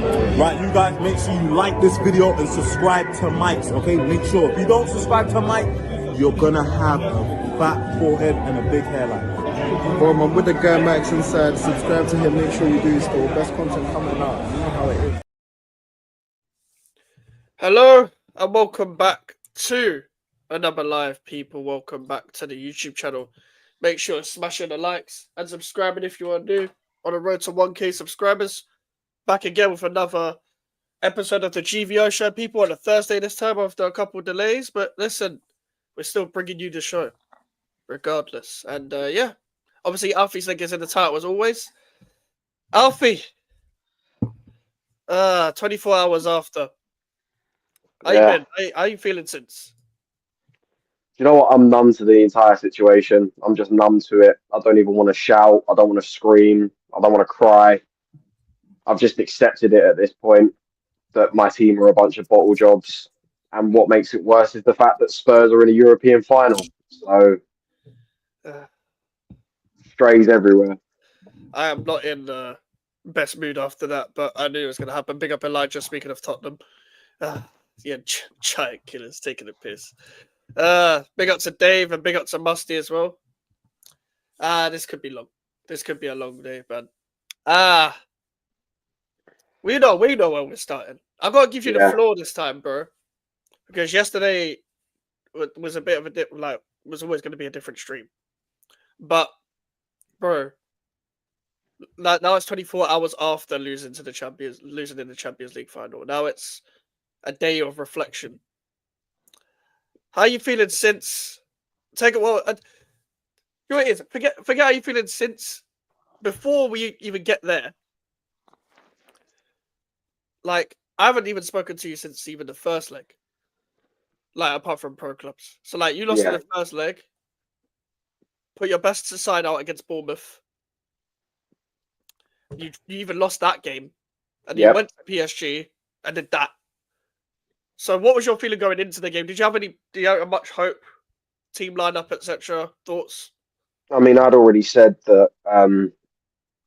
Right, you guys, make sure you like this video and subscribe to Mike's, okay? Make sure. If you don't subscribe to Mike, you're gonna have a fat forehead and a big hairline. Boom, I'm with the guy Max inside. Subscribe to him, make sure you do still. Best content coming out. You know how it is. Hello and welcome back to another live, people. Welcome back to the YouTube channel. Make sure to smash in the likes and subscribing if you are new. On the road to 1K subscribers. Back again with another episode of the GVO show, people, on a Thursday this time after a couple of delays. But listen, we're still bringing you the show regardless. And yeah, obviously Alfie'S link is in the title as always. Alfie, 24 hours after. How are you feeling since? Do you know what? I'm numb to the entire situation. I'm just numb to it. I don't even want to shout. I don't want to scream. I don't want to cry. I've just accepted it at this point that my team are a bunch of bottle jobs. And what makes it worse is the fact that Spurs are in a European final. So, strays everywhere. I am not in the best mood after that, but I knew it was going to happen. Big up Elijah, speaking of Tottenham. Yeah, giant killers taking a piss. Big up to Dave and big up to Musty as well. This could be long. This could be a long day, man. We know when we're starting. I've got to give you the floor this time, bro. Because yesterday was a bit of a dip, like, was always going to be a different stream. But, bro, now it's 24 hours after losing in the Champions League final. Now it's a day of reflection. How are you feeling since? Take it well. You know what it is? Forget how you feeling since before we even get there. Like, I haven't even spoken to you since even the first leg. Like, apart from pro clubs. So, like, you lost in the first leg. Put your best side out against Bournemouth. You even lost that game. And you went to PSG and did that. So, what was your feeling going into the game? Did you have much hope? Team lineup, etc. Thoughts? I mean, I'd already said that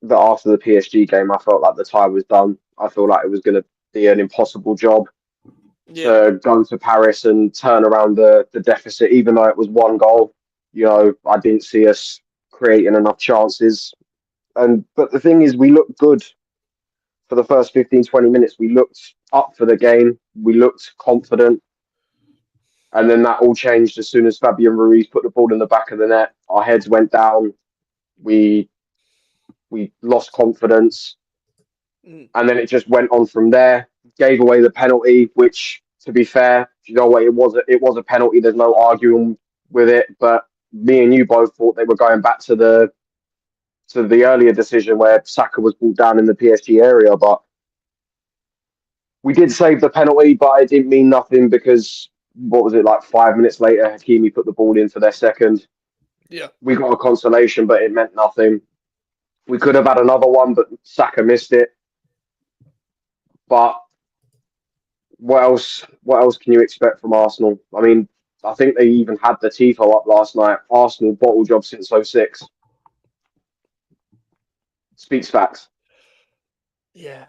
that after the PSG game, I felt like the tie was done. I feel like it was going to be an impossible job to go to Paris and turn around the deficit, even though it was one goal. You know, I didn't see us creating enough chances. But the thing is, we looked good for the first 15, 20 minutes. We looked up for the game. We looked confident. And then that all changed as soon as Fabian Ruiz put the ball in the back of the net. Our heads went down. We lost confidence. And then it just went on from there. Gave away the penalty, which, to be fair, you know what, it was a penalty. There's no arguing with it. But me and you both thought they were going back to the earlier decision where Saka was brought down in the PSG area. But we did save the penalty, but it didn't mean nothing because, what was it, like 5 minutes later, Hakimi put the ball in for their second. Yeah. We got a consolation, but it meant nothing. We could have had another one, but Saka missed it. But what else can you expect from Arsenal? I mean, I think they even had the tifo up last night. Arsenal bottle job since 2006. Speaks facts. Yeah.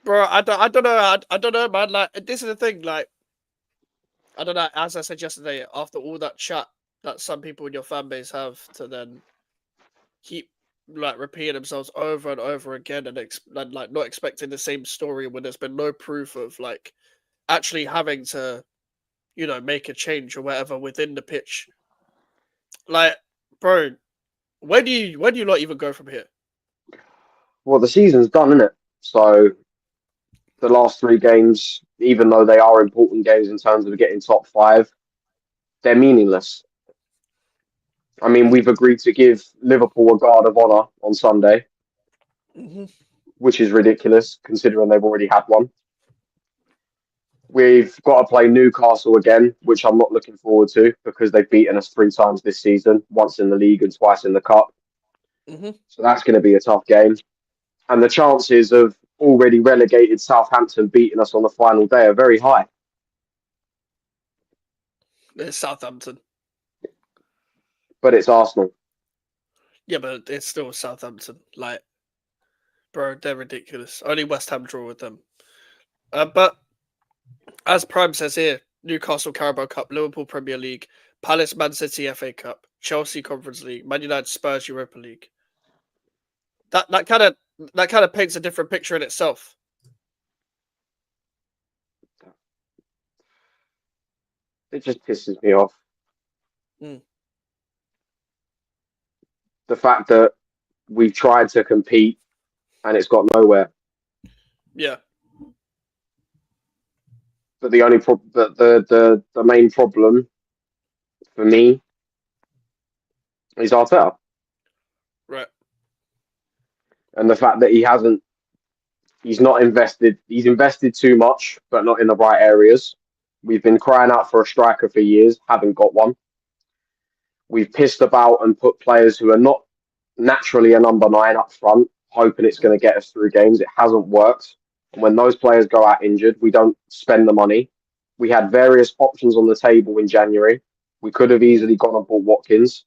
Bro, I don't know, man. Like, this is the thing. Like, I don't know. As I said yesterday, after all that chat that some people in your fan base have to then keep like repeating themselves over and over again and like not expecting the same story when there's been no proof of like actually having to, you know, make a change or whatever within the pitch. Like, bro, where do you not even go from here? Well, the season's done, isn't it? So the last 3 games, even though they are important games in terms of getting top 5, they're meaningless. I mean, we've agreed to give Liverpool a guard of honour on Sunday, which is ridiculous considering they've already had one. We've got to play Newcastle again, which I'm not looking forward to because they've beaten us 3 times this season, once in the league and twice in the cup. So that's going to be a tough game. And the chances of already relegated Southampton beating us on the final day are very high. It's Southampton. But it's Arsenal. Yeah, but it's still Southampton. Like, Bro, they're ridiculous. Only West Ham draw with them. But as Prime says here, Newcastle Carabao Cup, Liverpool Premier League, Palace Man City FA Cup, Chelsea Conference League, Man United Spurs Europa League. That kind of paints a different picture in itself. It just pisses me off. Mm. The fact that we've tried to compete and it's got nowhere. Yeah. But the only the main problem for me is Arteta. Right. And the fact that he's not invested. He's invested too much, but not in the right areas. We've been crying out for a striker for years, haven't got one. We've pissed about and put players who are not naturally a number 9 up front, hoping it's going to get us through games. It hasn't worked. And when those players go out injured, we don't spend the money. We had various options on the table in January. We could have easily gone and bought Watkins,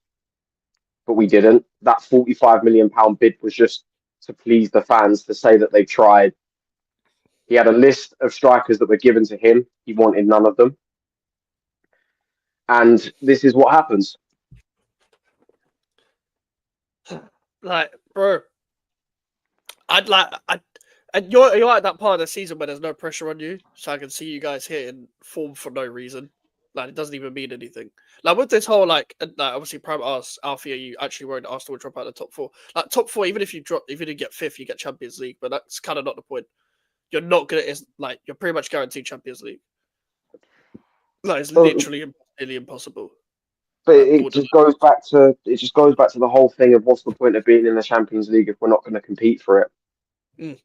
but we didn't. That £45 million bid was just to please the fans, to say that they tried. He had a list of strikers that were given to him. He wanted none of them. And this is what happens. Like, bro, and you're at that part of the season where there's no pressure on you, so I can see you guys hitting form for no reason. Like, it doesn't even mean anything. Like, with this whole, obviously, Prime asked Alfie, are you actually worried Arsenal will drop out of the top 4? Like, top 4, even if you didn't get 5th, you get Champions League, but that's kind of not the point. You're not gonna. It's like you're pretty much guaranteed Champions League. Like, it's literally nearly impossible. But it just goes back to the whole thing of what's the point of being in the Champions League if we're not going to compete for it. Mm.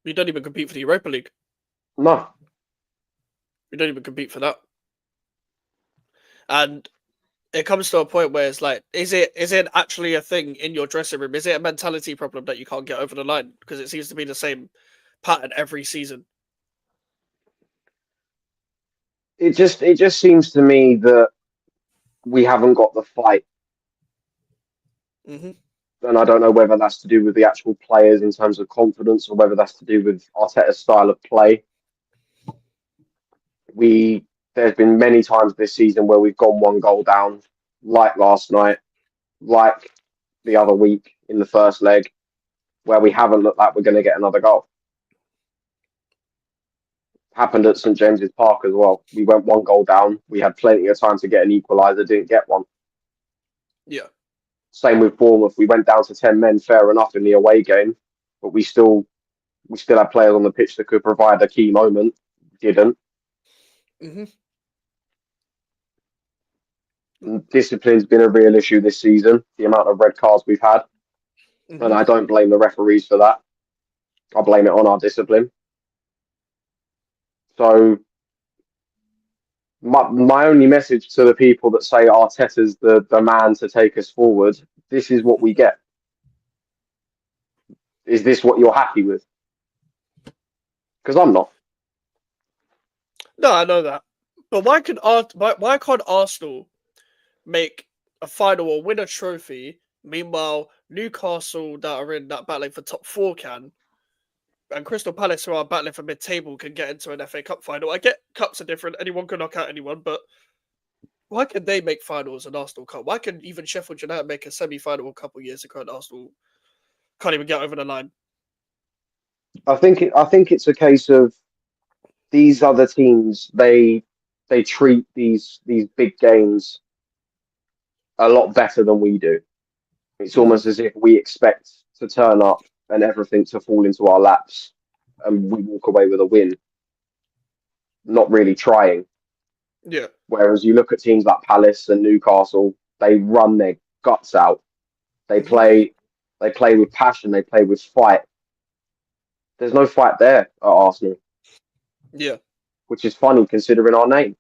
We don't even compete for the Europa League. No. We don't even compete for that. And it comes to a point where it's like, is it actually a thing in your dressing room? Is it a mentality problem that you can't get over the line? Because it seems to be the same pattern every season. It just seems to me that we haven't got the fight. Mm-hmm. And I don't know whether that's to do with the actual players in terms of confidence or whether that's to do with Arteta's style of play. There's been many times this season where we've gone 1 goal down, like last night, like the other week in the first leg, where we haven't looked like we're going to get another goal. Happened at St James's Park as well. We went 1 goal down. We had plenty of time to get an equaliser, didn't get one. Yeah. Same with Bournemouth. We went down to 10 men, fair enough, in the away game, but we still had players on the pitch that could provide a key moment. Didn't. Mm-hmm. Discipline's been a real issue this season. The amount of red cards we've had, and I don't blame the referees for that. I blame it on our discipline. So my only message to the people that say Arteta's the man to take us forward, this is what we get. Is this what you're happy with? Because I'm not. No, I know that. But why can't Arsenal make a final or win a trophy? Meanwhile, Newcastle that are in that battling for top 4 can, and Crystal Palace, who are battling for mid-table, can get into an FA Cup final. I get cups are different. Anyone can knock out anyone, but why can they make finals and Arsenal can't? Why can even Sheffield United make a semi-final a couple of years ago and Arsenal can't even get over the line? I think it's a case of these other teams. They treat these big games a lot better than we do. It's almost as if we expect to turn up and everything to fall into our laps and we walk away with a win, not really trying. Yeah. Whereas you look at teams like Palace and Newcastle, they run their guts out. They play with passion. They play with fight. There's no fight there at Arsenal. Yeah. Which is funny considering our name.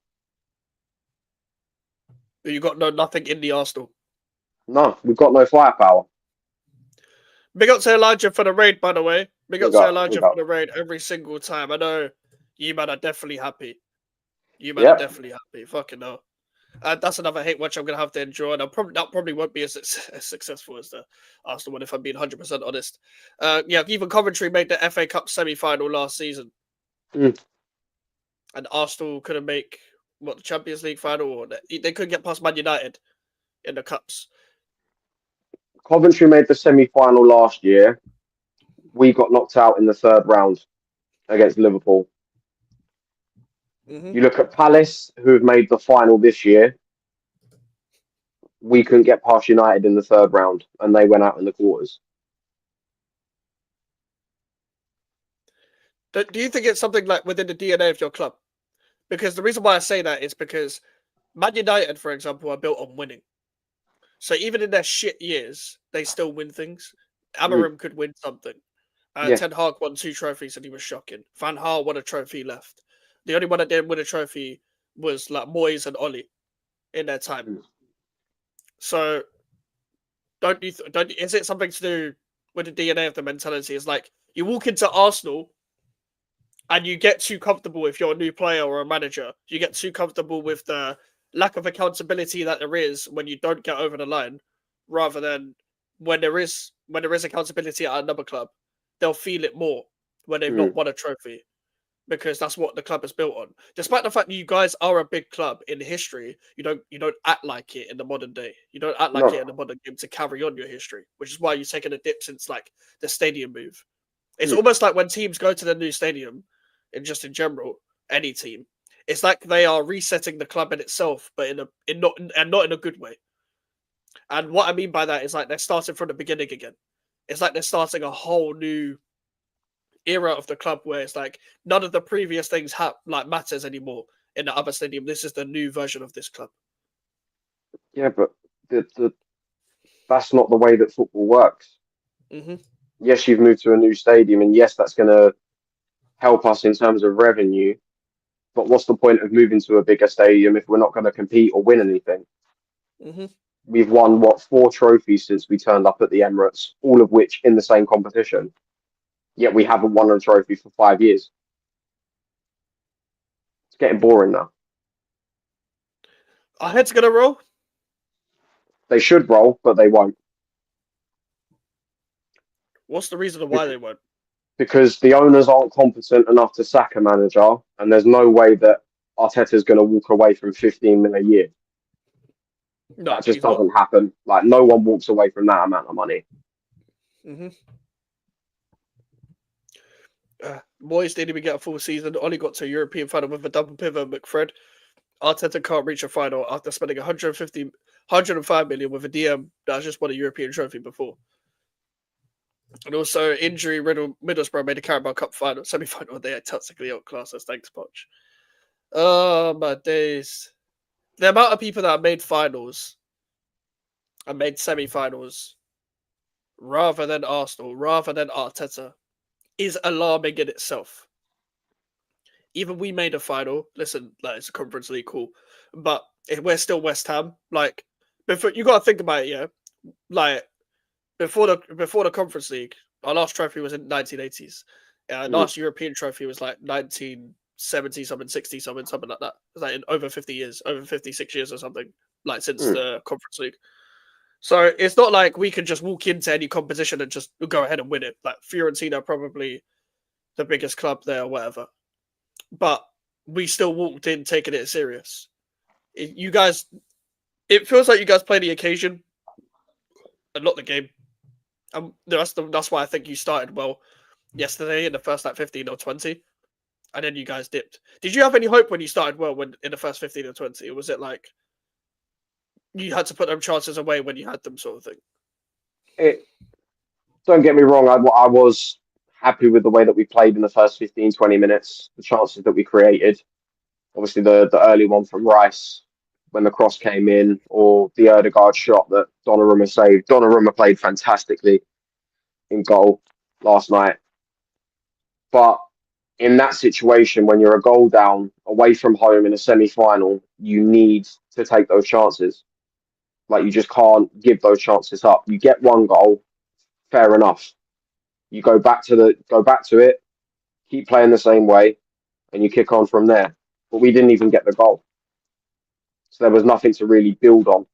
You got nothing in the Arsenal. No, we've got no firepower. Big up to Elijah for the raid, by the way. Big up to Elijah for the raid every single time. I know you man are definitely happy. You man are definitely happy. Fucking hell. That's another hate watch I'm going to have to endure, and that probably won't be as successful as the Arsenal one, if I'm being 100% honest. Yeah, even Coventry made the FA Cup semi-final last season, Mm. and Arsenal couldn't make the Champions League final, or they couldn't get past Man United in the cups. Coventry made the semi-final last year. We got knocked out in the third round against Liverpool. Mm-hmm. You look at Palace, who have made the final this year. We couldn't get past United in the third round, and they went out in the quarters. Do you think it's something like within the DNA of your club? Because the reason why I say that is because Man United, for example, are built on winning. So even in their shit years, they still win things. Amarim could win something. Yeah. Ten Hag won 2 trophies and he was shocking. Van Gaal won a trophy left. The only one that didn't win a trophy was like Moyes and Ollie in their time. So is it something to do with the DNA of the mentality? It's like you walk into Arsenal and you get too comfortable if you're a new player or a manager. You get too comfortable with the lack of accountability that there is when you don't get over the line, rather than when there is accountability at another club, they'll feel it more when they've not won a trophy, because that's what the club is built on. Despite the fact that you guys are a big club in history, you don't act like it in the modern day. You don't act like it in the modern game to carry on your history, which is why you've taken a dip since like the stadium move. It's almost like when teams go to the new stadium, and just in general, any team, it's like they are resetting the club in itself, but not in a good way. And what I mean by that is like they're starting from the beginning again. It's like they're starting a whole new era of the club where it's like none of the previous things matters anymore in the other stadium. This is the new version of this club. Yeah, but that's not the way that football works. Mm-hmm. Yes, you've moved to a new stadium, and yes, that's going to help us in terms of revenue. But what's the point of moving to a bigger stadium if we're not going to compete or win anything? Mm-hmm. We've won, 4 trophies since we turned up at the Emirates, all of which in the same competition. Yet we haven't won a trophy for 5 years. It's getting boring now. Our heads going to roll? They should roll, but they won't. What's the reason why they won't? Because the owners aren't competent enough to sack a manager, and there's no way that Arteta's going to walk away from 15 million a year. No, that just doesn't happen. Like, no one walks away from that amount of money. Mm-hmm. Moyes didn't even get a full season. Only got to a European final with a double pivot, McFred. Arteta can't reach a final after spending 105 million with a DM that's just won a European trophy before. And also, injury-riddled Middlesbrough made a Carabao Cup final, semi-final. They are tactically outclassed us. Thanks, Poch. Oh, my days. The amount of people that have made finals and made semi-finals rather than Arsenal, rather than Arteta, is alarming in itself. Even we made a final. Listen, like, it's a Conference League, cool. But we're still West Ham. Like, before, you got to think about it, yeah? Like, before the Conference League, our last trophy was in 1980s. Last European trophy was like 1970 something, 60 something like that. It was like in over 50 years, over 56 years or something, like since the Conference League. So it's not like we can just walk into any competition and just go ahead and win it. Like Fiorentina, probably the biggest club there or whatever. But we still walked in taking it serious. It feels like you guys play the occasion and not the game. That's why I think you started well yesterday in the first 15 or 20, and then you guys dipped. Did you have any hope when you started well in the first 15 or 20? Or was it like you had to put them chances away when you had them, sort of thing? Don't get me wrong, I was happy with the way that we played in the first 15, 20 minutes, the chances that we created. Obviously, the early one from Rice when the cross came in, or the Erdegaard shot that Donnarumma saved. Donnarumma played fantastically in goal last night. But in that situation, when you're a goal down away from home in a semi-final, you need to take those chances. Like, you just can't give those chances up. You get one goal, fair enough. You go back to it, keep playing the same way, and you kick on from there. But we didn't even get the goal. So there was nothing to really build on.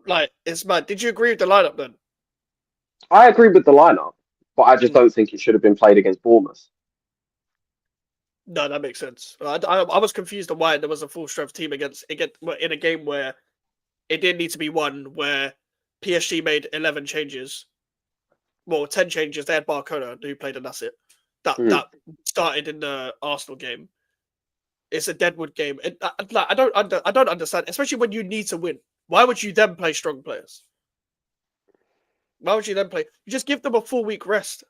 Like, it's mad. Did you agree with the lineup then? I agree with the lineup, but I just don't think it should have been played against Bournemouth. No, that makes sense. I was confused on why there was a full strength team against in a game where it did need to be one where PSG made 11 changes. Well, 10 changes. They had Barcola who played, and that's it. That started in the Arsenal game. It's a Deadwood game. I don't understand, especially when you need to win. Why would you then play strong players? Why would you then play? You just give them a full week rest.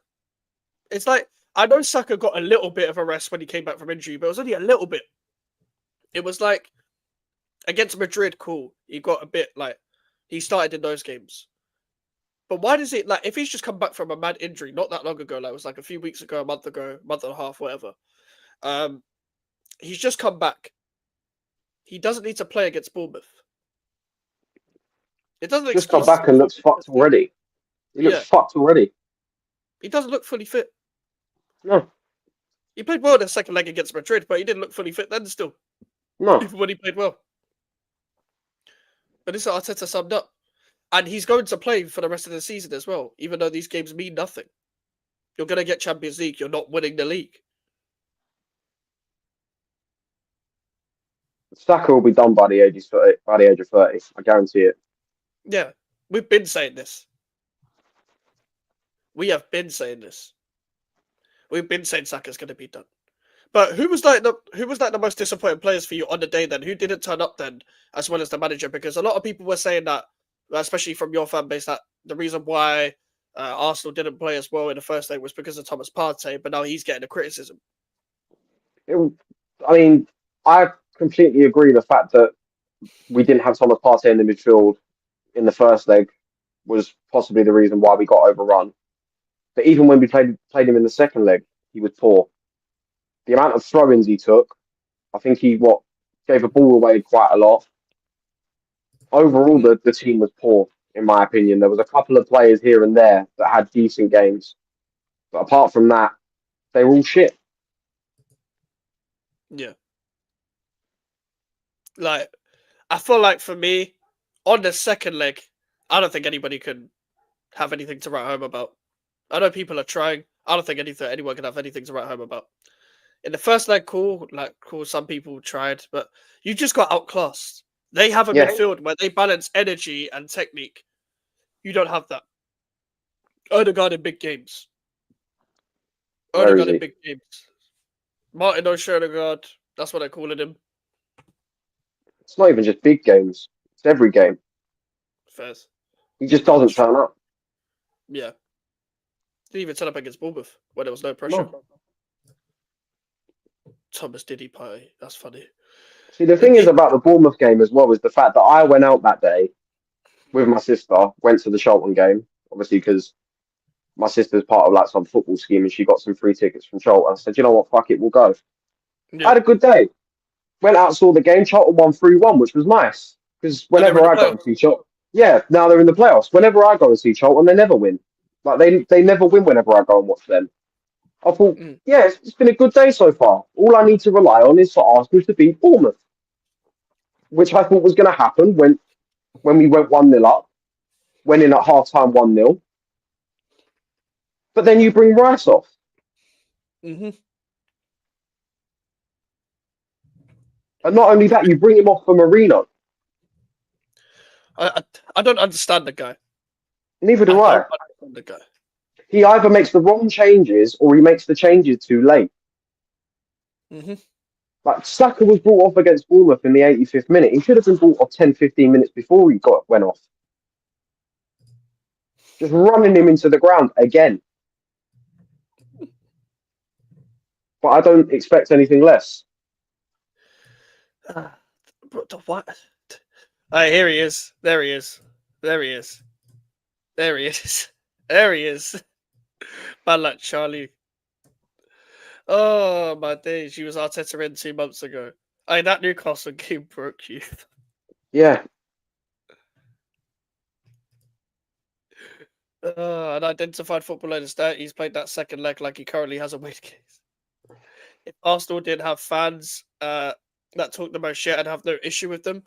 It's like, I know Saka got a little bit of a rest when he came back from injury, but it was only a little bit. It was like against Madrid, cool. He got a bit like he started in those games. But why does it, like, if he's just come back from a mad injury not that long ago, like it was like a few weeks ago, a month ago, month and a half, whatever. He's just come back. He doesn't need to play against Bournemouth. It doesn't Just got back and looks fucked already. He looks fucked already. He doesn't look fully fit. No. He played well in the second leg against Madrid, but he didn't look fully fit then still. No. Even when he played well. But this is Arteta summed up. And he's going to play for the rest of the season as well, even though these games mean nothing. You're going to get Champions League. You're not winning the league. Saka will be done by the age of 30. I guarantee it. Yeah, we've been saying this. We have been saying this. We've been saying Saka's going to be done. But who was the most disappointing players for you on the day then? Who didn't turn up then, as well as the manager? Because a lot of people were saying that, especially from your fan base, that the reason why Arsenal didn't play as well in the first leg was because of Thomas Partey, but now he's getting the criticism. I completely agree. The fact that we didn't have Thomas Partey in the midfield in the first leg was possibly the reason why we got overrun. But even when we played him in the second leg, he was poor. The amount of throw-ins he took, I think he gave the ball away quite a lot. Overall, the team was poor, in my opinion. There was a couple of players here and there that had decent games. But apart from that, they were all shit. Yeah. Like, I feel like for me, on the second leg, I don't think anybody can have anything to write home about. I know people are trying. I don't think anyone can have anything to write home about. In the first leg, cool, some people tried, but you just got outclassed. They have a midfield where they balance energy and technique. You don't have that. Odegaard in big games. Odegaard in big games. Martin Odegaard, that's what they're calling him. It's not even just big games. It's every game. Fairs. He just doesn't turn up. Yeah. Didn't even turn up against Bournemouth where there was no pressure. No. Thomas Diddy Pie. That's funny. See, the thing is about the Bournemouth game as well is the fact that I went out that day with my sister, went to the Charlton game, obviously because my sister's part of some football scheme and she got some free tickets from Charlton. I said, you know what, fuck it, we'll go. Yeah. I had a good day. Went out, saw the game. Charlton won 3-1, which was nice. Because whenever I go and see Charlton... Yeah, now they're in the playoffs. Whenever I go and see Charlton, they never win. They never win whenever I go and watch them. I thought, it's been a good day so far. All I need to rely on is for Arsenal to beat Bournemouth. Which I thought was going to happen when we went 1-0 up. Went in at half-time 1-0. But then you bring Rice off. Mm-hmm. And not only that, you bring him off for Marino. I don't understand the guy. Neither do I. Don't understand the guy. He either makes the wrong changes or he makes the changes too late. Mm-hmm. Saka was brought off against Bournemouth in the 85th minute. He should have been brought off 10-15 minutes before he went off. Just running him into the ground again. But I don't expect anything less. What? Here he is. There he is. There he is. There he is. There he is. Man like Charlie. Oh, my days. She was Arteta in 2 months ago. That Newcastle game broke you. Yeah. An identified footballer in his 30s played that second leg like he currently has a weight case. if Arsenal didn't have fans that talk the most shit, I'd have no issue with them.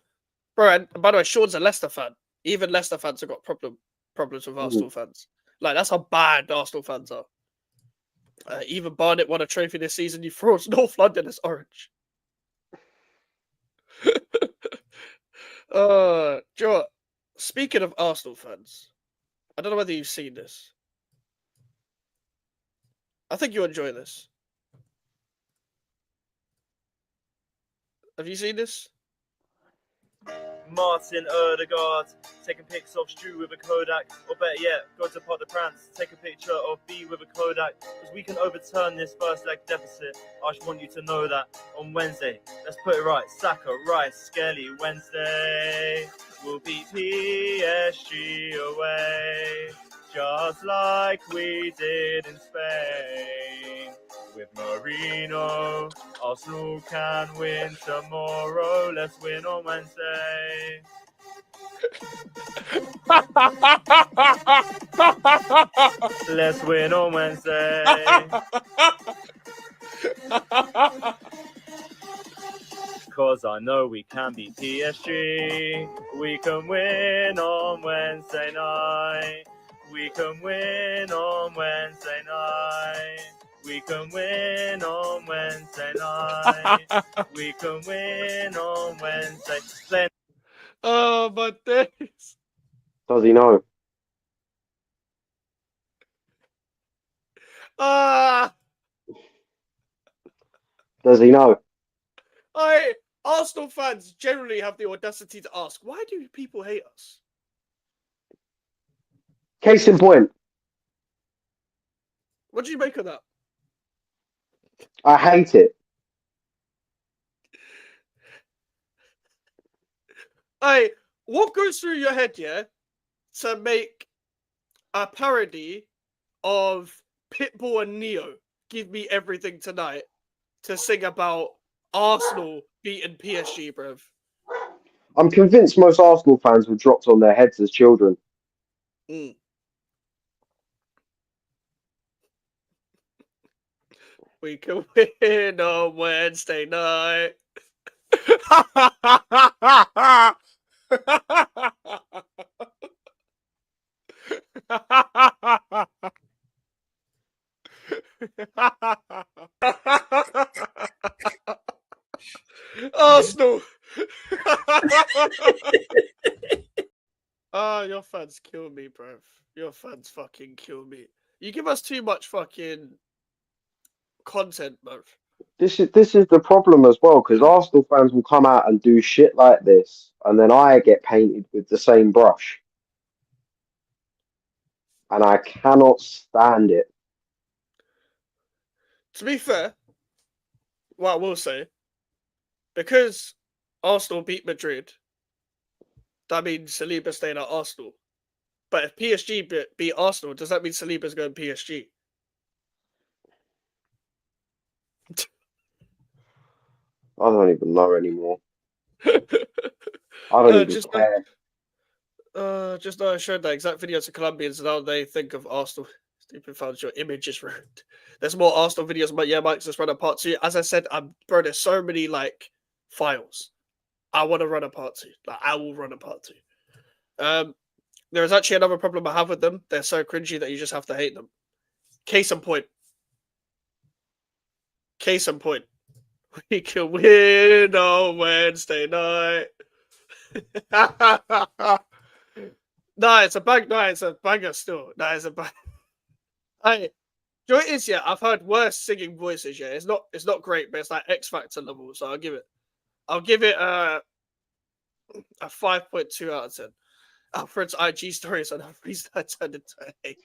Bro, and by the way, Sean's a Leicester fan. Even Leicester fans have got problems with Arsenal fans. Like, that's how bad Arsenal fans are. Even Barnet won a trophy this season. You throw North London as orange. Joe, speaking of Arsenal fans, I don't know whether you've seen this. I think you'll enjoy this. Have you seen this? Martin Odegaard taking pics of Stu with a Kodak, or better yet, go to Pot de France, take a picture of B with a Kodak, because we can overturn this first leg deficit. I just want you to know that on Wednesday, let's put it right, Saka, Rice, Skelly, Wednesday, we'll beat PSG away, just like we did in Spain. With Marino, Arsenal can win tomorrow. Let's win on Wednesday. Let's win on Wednesday. Cause I know we can beat PSG. We can win on Wednesday night. We can win on Wednesday night. We can win on Wednesday night. We can win on Wednesday. Oh, my days. Does he know? Ah, Does he know? Arsenal fans generally have the audacity to ask, why do people hate us? Case in point, What do you make of that? I hate it. What goes through your head, yeah, to make a parody of Pitbull and Neo, Give Me Everything Tonight, to sing about Arsenal beating PSG, bruv? I'm convinced most Arsenal fans were dropped on their heads as children. We can win on Wednesday night. Arsenal. Your fans kill me, bruv. Your fans fucking kill me. You give us too much fucking content, bruv. This is the problem as well, because Arsenal fans will come out and do shit like this, and then I get painted with the same brush. And I cannot stand it. To be fair, what I will say, because Arsenal beat Madrid, that means Saliba's staying at Arsenal. But if PSG beat Arsenal, does that mean Saliba's going PSG? I don't even know anymore. I don't even care. Just I showed that exact video to Colombians and how they think of Arsenal. Stupid fans, your image is ruined. There's more Arsenal videos, but yeah, Mike's just run a part 2. As I said, bro, there's so many like files. I want to run a part 2. Like, I will run a part 2. There is actually another problem I have with them. They're so cringy that you just have to hate them. Case in point. We can win on Wednesday night. It's a banger still. It's a bang. You know what it is, yeah? I've heard worse singing voices, yeah. It's not great, but it's like X Factor level, so I'll give it a 5.2 out of 10. Alfred's IG stories on the reason I turned into a 8.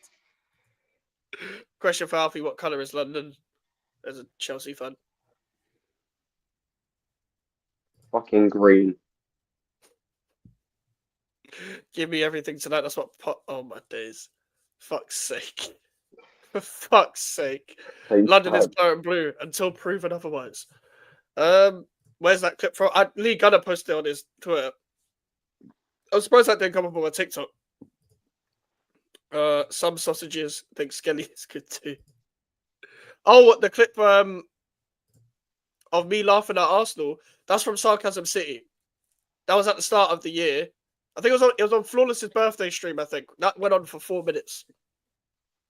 Question for Alfie: what colour is London? As a Chelsea fan. Fucking green. Give me everything tonight. That's what. Oh my days! Fuck's sake! For fuck's sake! London is blue and blue until proven otherwise. Where's that clip from? Lee Gunner posted it on his Twitter. I'm surprised that didn't come up on my TikTok. Some sausages think Skelly is good too. Oh, what the clip? of me laughing at Arsenal, that's from Sarcasm City. That was at the start of the year. I think it was on Flawless's birthday stream, I think. That went on for 4 minutes.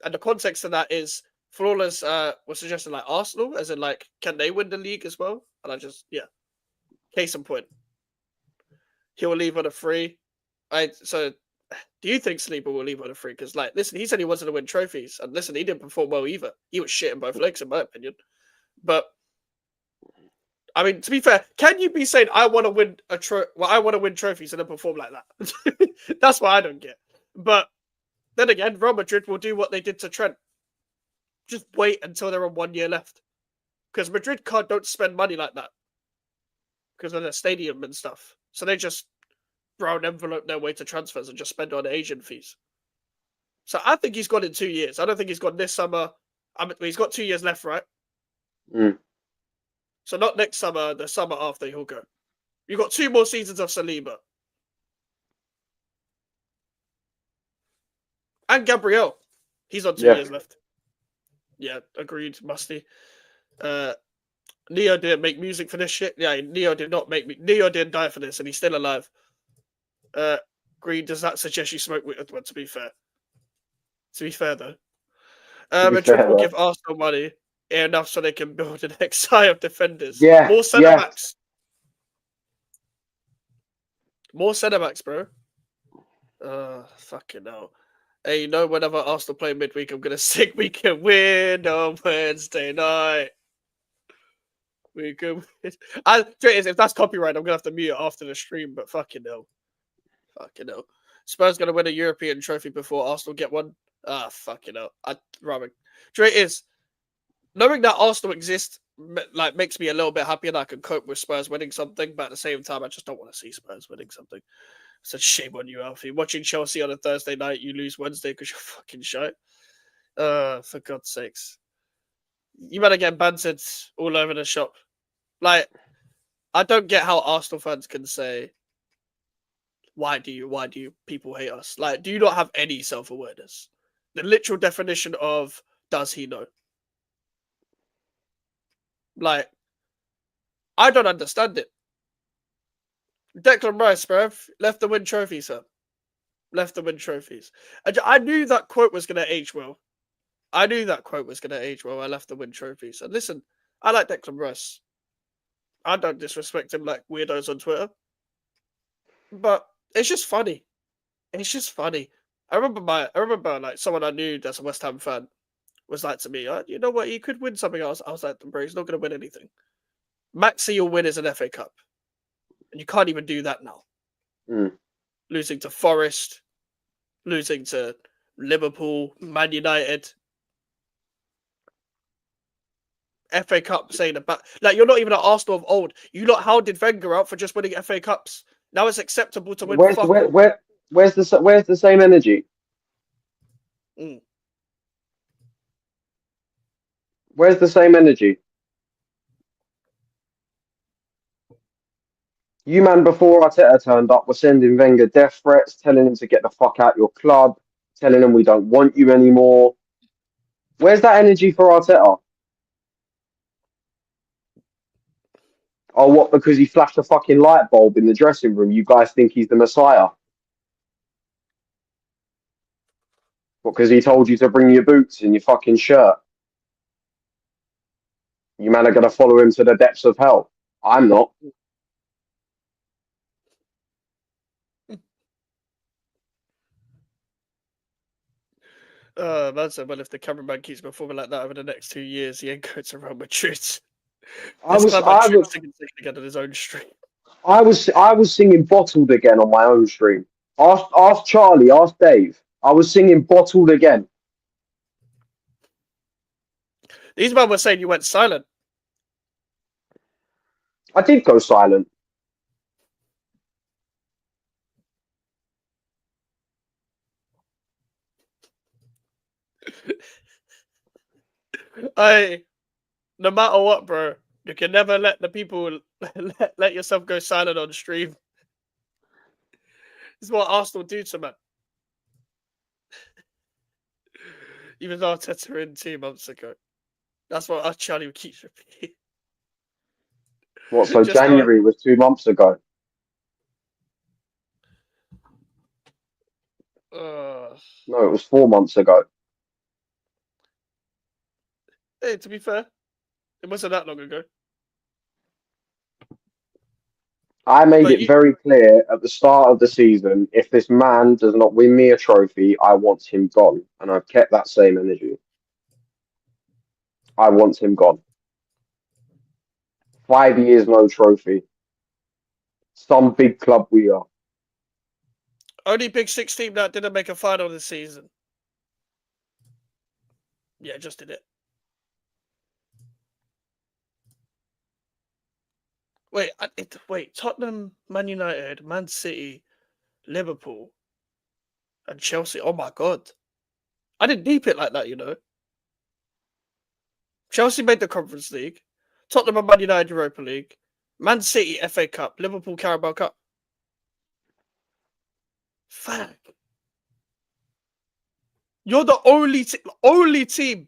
And the context of that is Flawless was suggesting like Arsenal, as in like, can they win the league as well? And I just, yeah. Case in point. He'll leave on a free. So do you think Saliba will leave on a free? Because like, listen, he said he wanted to win trophies. And listen, he didn't perform well either. He was shit in both legs, in my opinion. But I mean, to be fair, can you be saying I want to win I want to win trophies and then perform like that? That's what I don't get. But then again, Real Madrid will do what they did to Trent. Just wait until they're on 1 year left, because Madrid don't spend money like that because of their stadium and stuff. So they just brown envelope their way to transfers and just spend on agent fees. So I think he's gone in 2 years. I don't think he's gone this summer. I mean, he's got 2 years left, right? Mm. So not next summer, the summer after he'll go. You've got 2 more seasons of Saliba. And Gabriel. He's on 2 years left. Yeah, agreed, Musty. Neo didn't make music for this shit. Yeah, Neo did not make me. Neo didn't die for this, and he's still alive. Green, does that suggest you smoke weed? Well, to be fair. To be fair, though. Madrid will give Arsenal money enough so they can build an XI of defenders. Yeah, More centre backs. More centre backs, bro. Fucking hell. Hey, you know, whenever Arsenal play midweek, I'm gonna sing "We Can Win" on Wednesday night. We can win. If that's copyright, I'm gonna have to mute it after the stream. But fucking hell, Spurs gonna win a European trophy before Arsenal get one. Fucking hell. It is knowing that Arsenal exist like makes me a little bit happier that I can cope with Spurs winning something, but at the same time, I just don't want to see Spurs winning something. It's a shame on you, Alfie. Watching Chelsea on a Thursday night, you lose Wednesday because you're fucking shite. For God's sakes. You better get bantered all over the shop. Like, I don't get how Arsenal fans can say, why do you people hate us? Like, do you not have any self-awareness? The literal definition of does he know? Like, I don't understand it. Declan Rice, bruv, left to win trophies, sir. Left to win trophies. I knew that quote was going to age well. I left to win trophies. And listen, I like Declan Rice. I don't disrespect him like weirdos on Twitter. But it's just funny. I remember like someone I knew that's a West Ham fan was like to me, you know what, he could win something else. I was like, bro, he's not going to win anything. Maxi you'll win is an FA Cup. And you can't even do that now. Mm. Losing to Forest, losing to Liverpool, Man United. FA Cup saying about like you're not even at Arsenal of old. You lot hounded Wenger out for just winning FA Cups. Now it's acceptable to win. Where's the same energy? Mm. Where's the same energy? You man before Arteta turned up were sending Wenger death threats, telling him to get the fuck out your club, telling him we don't want you anymore. Where's that energy for Arteta? Oh, what? Because he flashed a fucking light bulb in the dressing room, you guys think he's the Messiah? What, because he told you to bring your boots and your fucking shirt? You man are going to follow him to the depths of hell. I'm not. Man said, well, if the cameraman keeps performing like that over the next 2 years, he ain't going to Real Madrid. I was singing again on his own stream. I was singing Bottled Again on my own stream. Ask Charlie, ask Dave. I was singing Bottled Again. These men were saying you went silent. I did go silent. No matter what, bro, you can never let the people let yourself go silent on stream. This is what Arsenal do to man. Even though Arteta in 2 months ago. That's what Charlie keeps repeating. What? So Just January was 2 months ago. No, it was 4 months ago. Hey, to be fair, it wasn't that long ago. I made But it very clear at the start of the season, if this man does not win me a trophy, I want him gone. And I've kept that same energy. I want him gone. 5 years, no trophy. Some big club we are. only Big Six team that didn't make a final this season. Yeah, just did it. Wait, Tottenham, Man United, Man City, Liverpool, and Chelsea. Oh my god. I didn't deep it like that, you know. Chelsea made the Conference League. Tottenham and Man United Europa League. Man City FA Cup. Liverpool Carabao Cup. Fuck. You're the only team.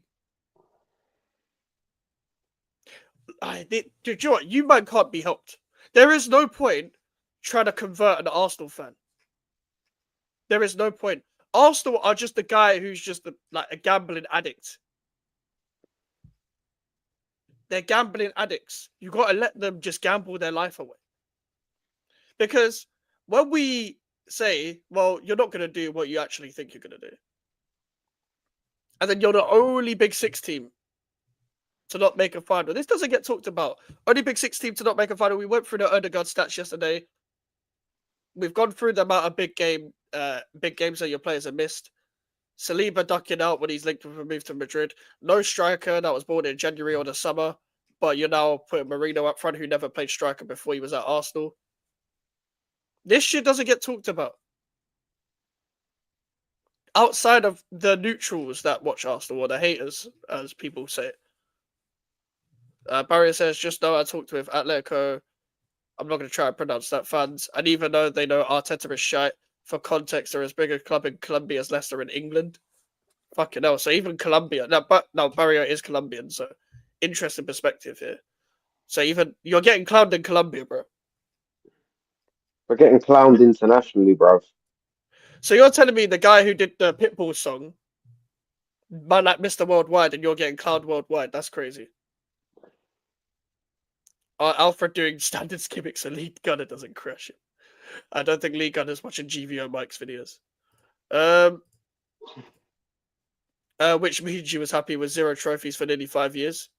Do you know what? You man can't be helped. There is no point trying to convert an Arsenal fan. There is no point. Arsenal are just the guy who's just a gambling addict. They're gambling addicts. You got to let them just gamble their life away. Because when we say, well, you're not going to do what you actually think you're going to do, and then you're the only Big Six team to not make a final. This doesn't get talked about. Only Big Six team to not make a final. We went through the Odegaard stats yesterday. We've gone through the amount of big games that your players have missed. Saliba ducking out when he's linked with a move to Madrid. No striker that was born in January or the summer, but you're now putting Marino up front, who never played striker before he was at Arsenal. This shit doesn't get talked about. Outside of the neutrals that watch Arsenal, or the haters, as people say. Barrier says, just know I talked with Atletico. I'm not going to try and pronounce that, fans. And even though they know Arteta is shite, for context, they're as big a club in Colombia as Leicester in England. Fucking hell. So even Colombia. Now Barrier is Colombian, so interesting perspective here. So even you're getting clowned in Colombia, bro. We're getting clowned internationally, bro. So you're telling me the guy who did the Pitbull song, man, like Mr. Worldwide, and you're getting clowned worldwide? That's crazy. Alfred doing standard gimmicks so Lee Gunner doesn't crash it. I don't think Lee Gunner's watching GVO Mike's videos. Which means you was happy with 0 trophies for nearly 5 years.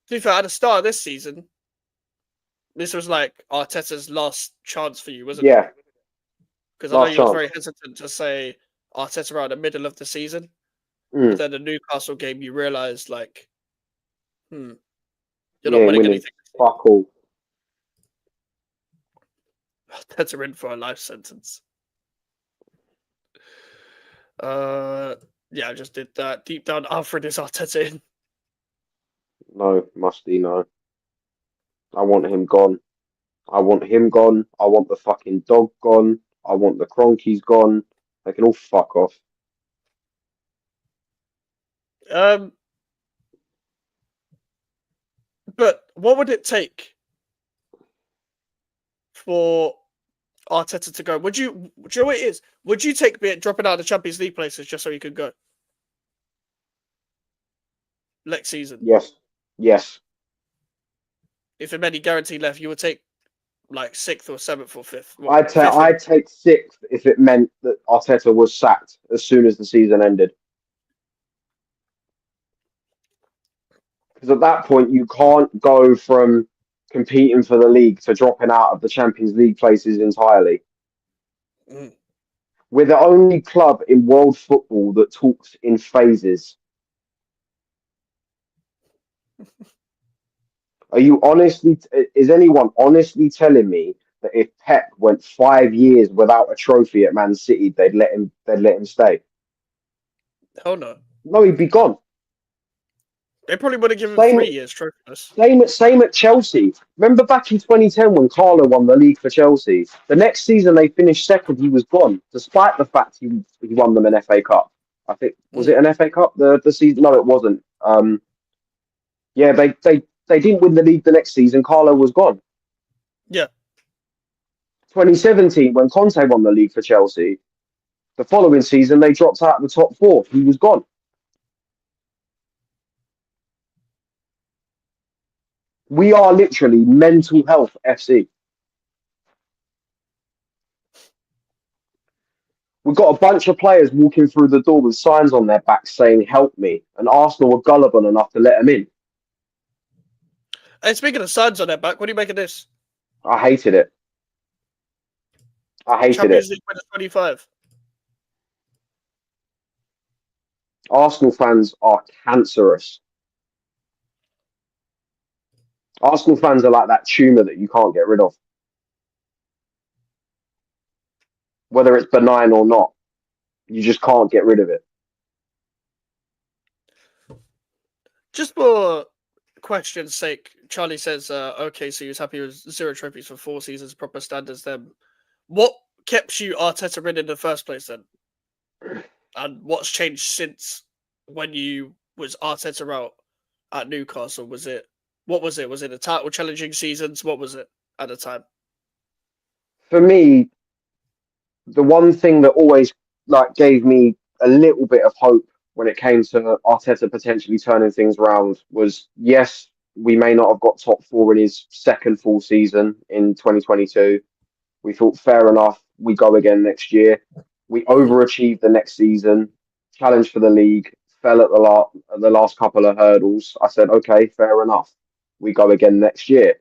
To be fair, at the start of this season, this was like Arteta's last chance for you, wasn't it? Yeah. Because I know you was very hesitant to say Arteta around the middle of the season. But then the Newcastle game, you realised, like, you're not winning anything. Fuck all. Arteta in for a life sentence. Yeah, I just did that. Deep down, Alfred is Arteta in. No, Musty, no. I want him gone. I want him gone. I want the fucking dog gone. I want the Cronkies gone. They can all fuck off. But what would it take for Arteta to go? Do you know what it is? Would you take dropping out of the Champions League places just so he could go next season? Yes. If it meant he guaranteed left, you would take like 6th or 7th or 5th. I'd take 6th if it meant that Arteta was sacked as soon as the season ended. Because at that point, you can't go from competing for the league to dropping out of the Champions League places entirely. We're the only club in world football that talks in phases. Is anyone honestly telling me that if Pep went 5 years without a trophy at Man City, they'd let him stay? Hell no. No, he'd be gone. They probably would have given him 3 years trophyless. Same at Chelsea. Remember back in 2010 when Carlo won the league for Chelsea? The next season they finished second, he was gone, despite the fact he won them an FA Cup. I think, was it an FA Cup the season? No, it wasn't. Yeah, they They didn't win the league the next season. Carlo was gone. Yeah. 2017, when Conte won the league for Chelsea, the following season they dropped out of the top 4. He was gone. We are literally mental health FC. We've got a bunch of players walking through the door with signs on their backs saying, "Help me." And Arsenal were gullible enough to let them in. And speaking of signs on their back, what do you make of this? I hated it. I hated Champions it. League winner 25. Arsenal fans are cancerous. Arsenal fans are like that tumour that you can't get rid of. Whether it's benign or not, you just can't get rid of it. Just for question's sake, Charlie says, okay, so he was happy with 0 trophies for 4 seasons, proper standards then. What kept you Arteta in the first place then? And what's changed since when you was Arteta out at Newcastle? What was it? Was it the title challenging seasons? What was it at the time? For me, the one thing that always gave me a little bit of hope when it came to Arteta potentially turning things around was, yes, we may not have got top 4 in his second full season in 2022. We thought, fair enough, we go again next year. We overachieved the next season, challenged for the league, fell at the last couple of hurdles. I said, okay, fair enough. We go again next year.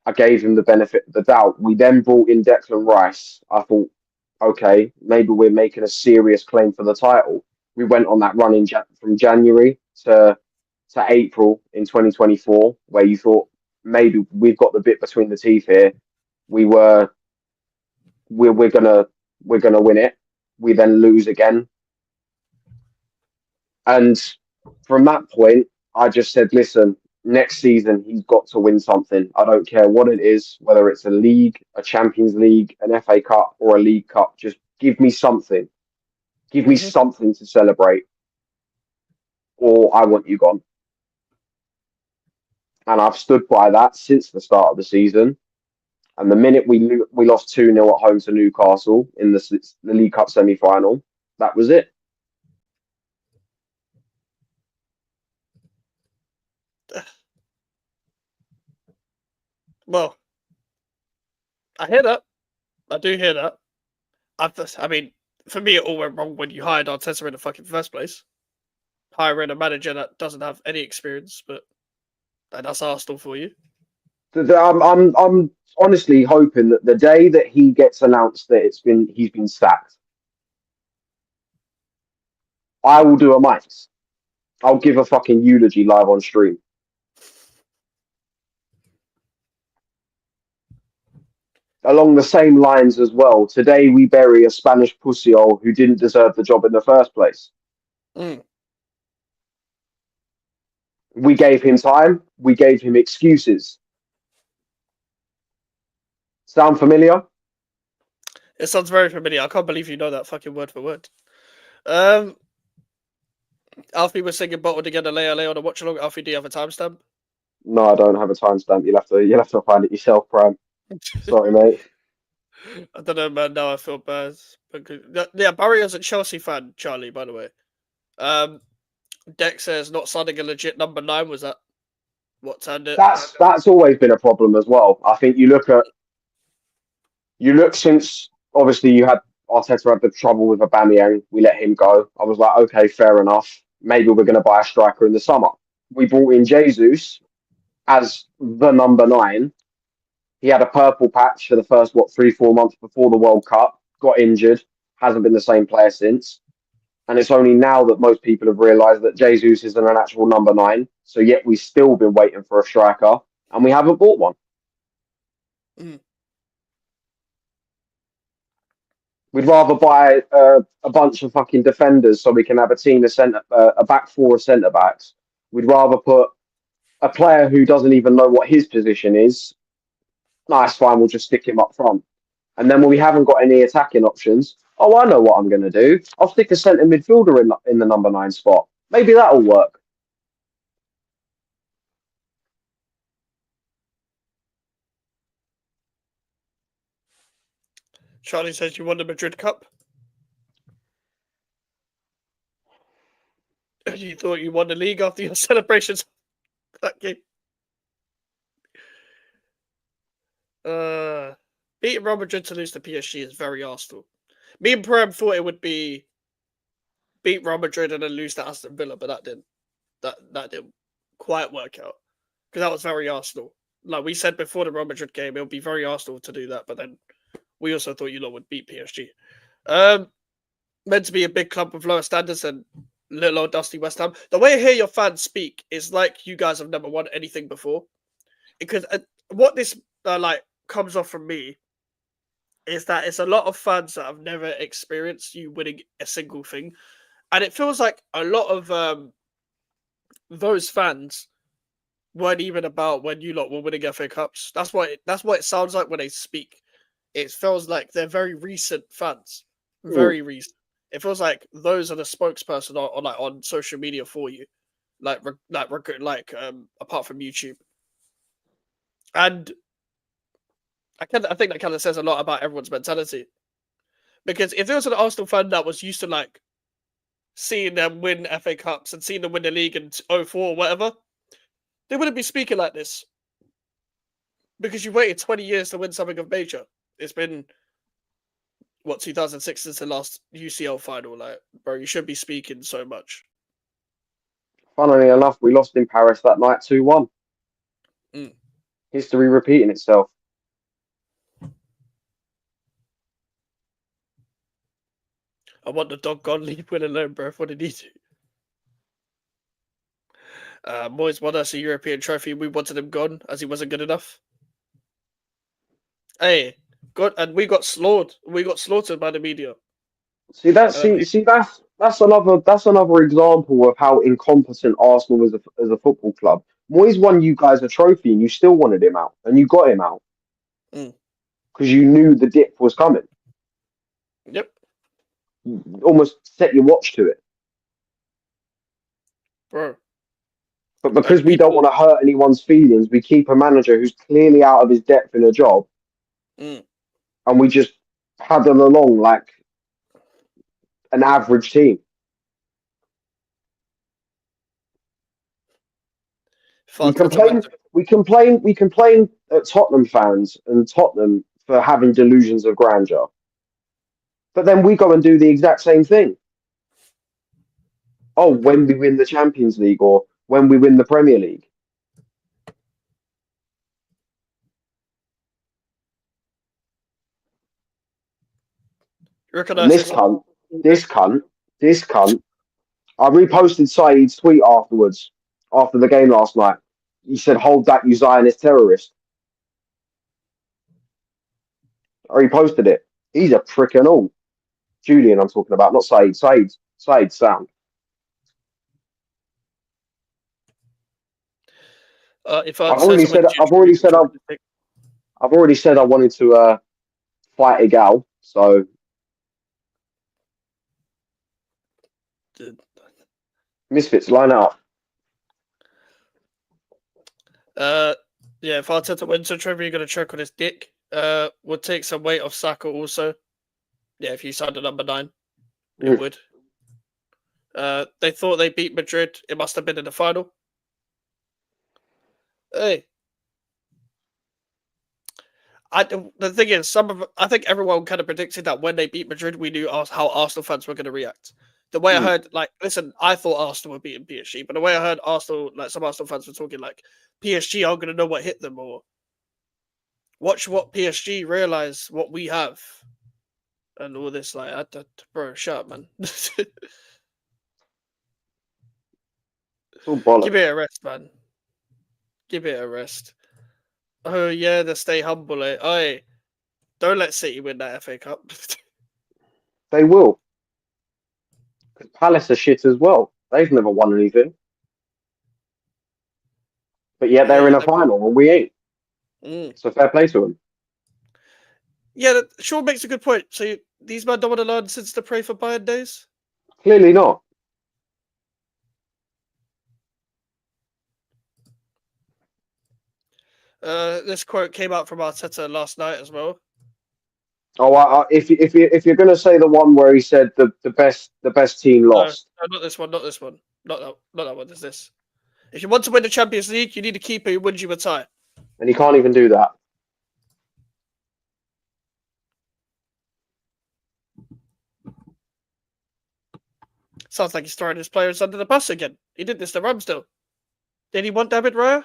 I gave him the benefit of the doubt. We then brought in Declan Rice. I thought, okay, maybe we're making a serious claim for the title. We went on that run from January to April in 2024, where you thought maybe we've got the bit between the teeth here. We're gonna win it. We then lose again, and from that point, I just said, listen, next season he's got to win something. I don't care what it is, whether it's a league, a Champions League, an FA Cup, or a League Cup. Just give me something. Give me something to celebrate, or I want you gone. And I've stood by that since the start of the season. And the minute we lost 2-0 at home to Newcastle in the League Cup semi-final, that was it. Well, I hear that. I do hear that. I mean, for me, it all went wrong when you hired Arteta in the fucking first place. Hiring a manager that doesn't have any experience, but that's Arsenal for you. I'm honestly hoping that the day that he gets announced that he's been sacked, I will do a mics. I'll give a fucking eulogy live on stream. Along the same lines as well, today we bury a Spanish pussy-hole who didn't deserve the job in the first place. We gave him time. We gave him excuses. Sound familiar? It sounds very familiar. I can't believe you know that fucking word for word. Alfie was singing "Bottled Together, Lay on a watch along." Alfie, do you have a timestamp? No, I don't have a timestamp. You'll have to find it yourself, Prime. Sorry, mate. I don't know, man. Now I feel bad. Yeah, Barry is a Chelsea fan, Charlie, by the way. Deck says not signing a legit number 9. Was that what turned it? That's always been a problem as well. I think you look since obviously you had Arteta had the trouble with Aubameyang. We let him go. I was like, okay, fair enough. Maybe we're going to buy a striker in the summer. We brought in Jesus as the number 9. He had a purple patch for the first 3-4 months before the World Cup. Got injured. Hasn't been the same player since. And it's only now that most people have realised that Jesus isn't an actual number 9. So yet we've still been waiting for a striker, and we haven't bought one. We'd rather buy a bunch of fucking defenders so we can have a team of a back 4 of centre backs. We'd rather put a player who doesn't even know what his position is. Nice, fine. We'll just stick him up front. And then when we haven't got any attacking options, I know what I'm going to do. I'll stick a centre midfielder in the number 9 spot. Maybe that'll work. Charlie says you won the Madrid Cup. You thought you won the league after your celebrations that game. Beating Real Madrid to lose to PSG is very Arsenal. Me and Prem thought it would be beat Real Madrid and then lose to Aston Villa, but that didn't quite work out because that was very Arsenal. Like we said before the Real Madrid game, it would be very Arsenal to do that, but then we also thought you lot would beat PSG. Meant to be a big club with lower standards and little old dusty West Ham. The way I hear your fans speak is like you guys have never won anything before. Because what this comes off from me is that it's a lot of fans that have never experienced you winning a single thing, and it feels like a lot of those fans weren't even about when you lot were winning FA Cups. That's what it sounds like when they speak. It feels like they're very recent fans, very recent. It feels like those are the spokesperson on social media for you, apart from YouTube. And I think that kind of says a lot about everyone's mentality. Because if there was an Arsenal fan that was used to like seeing them win FA Cups and seeing them win the league in 2004 or whatever, they wouldn't be speaking like this. Because you waited 20 years to win something of major. It's been 2006 since the last UCL final. Like, bro, you should be speaking so much. Funnily enough, we lost in Paris that night 2-1. History repeating itself. I want the dog gone. Leave Will alone, bro. What did he do? Moyes won us a European trophy. We wanted him gone as he wasn't good enough. Hey, good, and we got slaughtered. We got slaughtered by the media. That's another example of how incompetent Arsenal is as a football club. Moyes won you guys a trophy, and you still wanted him out, and you got him out because you knew the dip was coming. Yep. You almost set your watch to it, bro. But because we don't want to hurt anyone's feelings, we keep a manager who's clearly out of his depth in a job, and we just paddle along like an average team. We complain at Tottenham fans and Tottenham for having delusions of grandeur. But then we go and do the exact same thing. Oh, when we win the Champions League or when we win the Premier League. And this cunt, I reposted Saeed's tweet afterwards, after the game last night. He said, "Hold that, you Zionist terrorist." I reposted it. He's a prick and all. Julian, I'm talking about, not Saeed. Saeed's sound. I've already said I wanted to fight Igal, so Misfits, line out. Yeah, if Arteta wins the trophy, you're gonna choke on his dick. Would take some weight off Saka also. Yeah, if you signed a number 9, it would. They thought they beat Madrid. It must have been in the final. Hey, the thing is, I think everyone kind of predicted that when they beat Madrid, we knew how Arsenal fans were going to react. The way I heard, listen, I thought Arsenal were beating PSG, but the way I heard Arsenal, some Arsenal fans were talking PSG aren't going to know what hit them, or watch what PSG realize what we have, and all this. Bro, shut up, man. Give it a rest, man. Give it a rest. Oh yeah, they stay humble. Oi, don't let City win that FA Cup. They will. Because Palace are shit as well. They've never won anything. But yet they're in a final and we ain't. So fair play to them. Yeah, Sean makes a good point. So these men don't want to learn since the Pray for Bayern days? Clearly not. This quote came out from Arteta last night as well. Oh, if you're going to say the one where he said the best team No, lost, no, not this one. Not this one. Not that one. There's this. If you want to win the Champions League, you need a keeper who wins you a tie. and he can't even do that. Sounds like he's throwing his players under the bus again. He did this to Ramsdale. Did he want David Raya?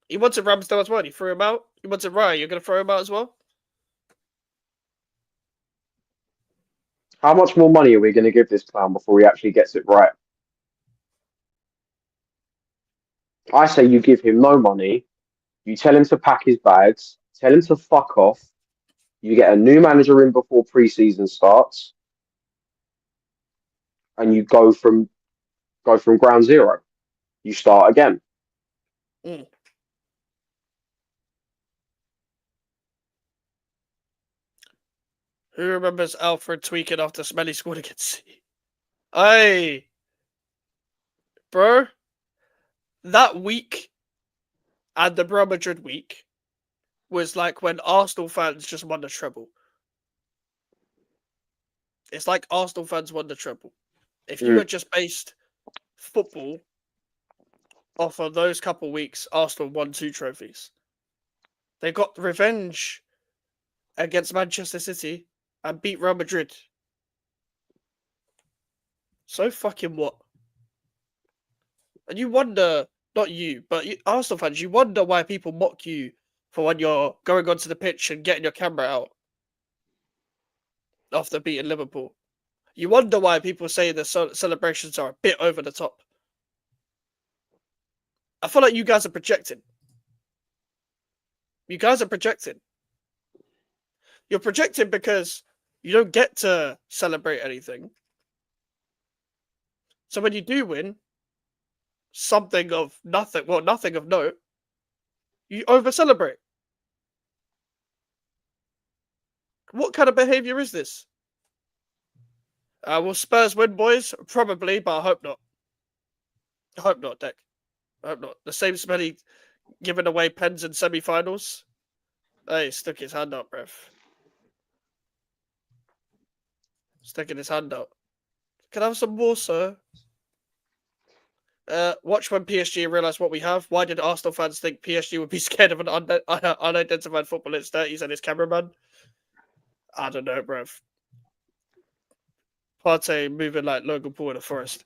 He wanted Ramsdale as well. He threw him out. He wanted Raya. You're going to throw him out as well? How much more money are we going to give this clown before he actually gets it right? I say you give him no money. You tell him to pack his bags. Tell him to fuck off. You get a new manager in before pre-season starts, and you go from ground zero. You start again. Mm. Who remembers Alfred tweaking after Smelly scored against City? Aye. Bro, that week and the Real Madrid week was like when Arsenal fans just won the treble. It's like Arsenal fans won the treble. If you had just based football off of those couple weeks, Arsenal won 2 trophies. They got revenge against Manchester City and beat Real Madrid. So fucking what? And you wonder, not you, but Arsenal fans, you wonder why people mock you for when you're going onto the pitch and getting your camera out after beating Liverpool. You wonder why people say the celebrations are a bit over the top. I feel like you guys are projecting. You guys are projecting. You're projecting because you don't get to celebrate anything. So when you do win something of nothing, well, nothing of note, you over-celebrate. What kind of behavior is this? Will Spurs win, boys? Probably, but I hope not. I hope not, Deck. I hope not. The same Smelly giving away pens in semi-finals. Hey, stuck his hand out, bruv. Sticking his hand out. Can I have some more, sir? Watch when PSG realise what we have. Why did Arsenal fans think PSG would be scared of an unidentified footballer? He said his cameraman. I don't know, bruv. Partey moving like Logan Paul in the forest.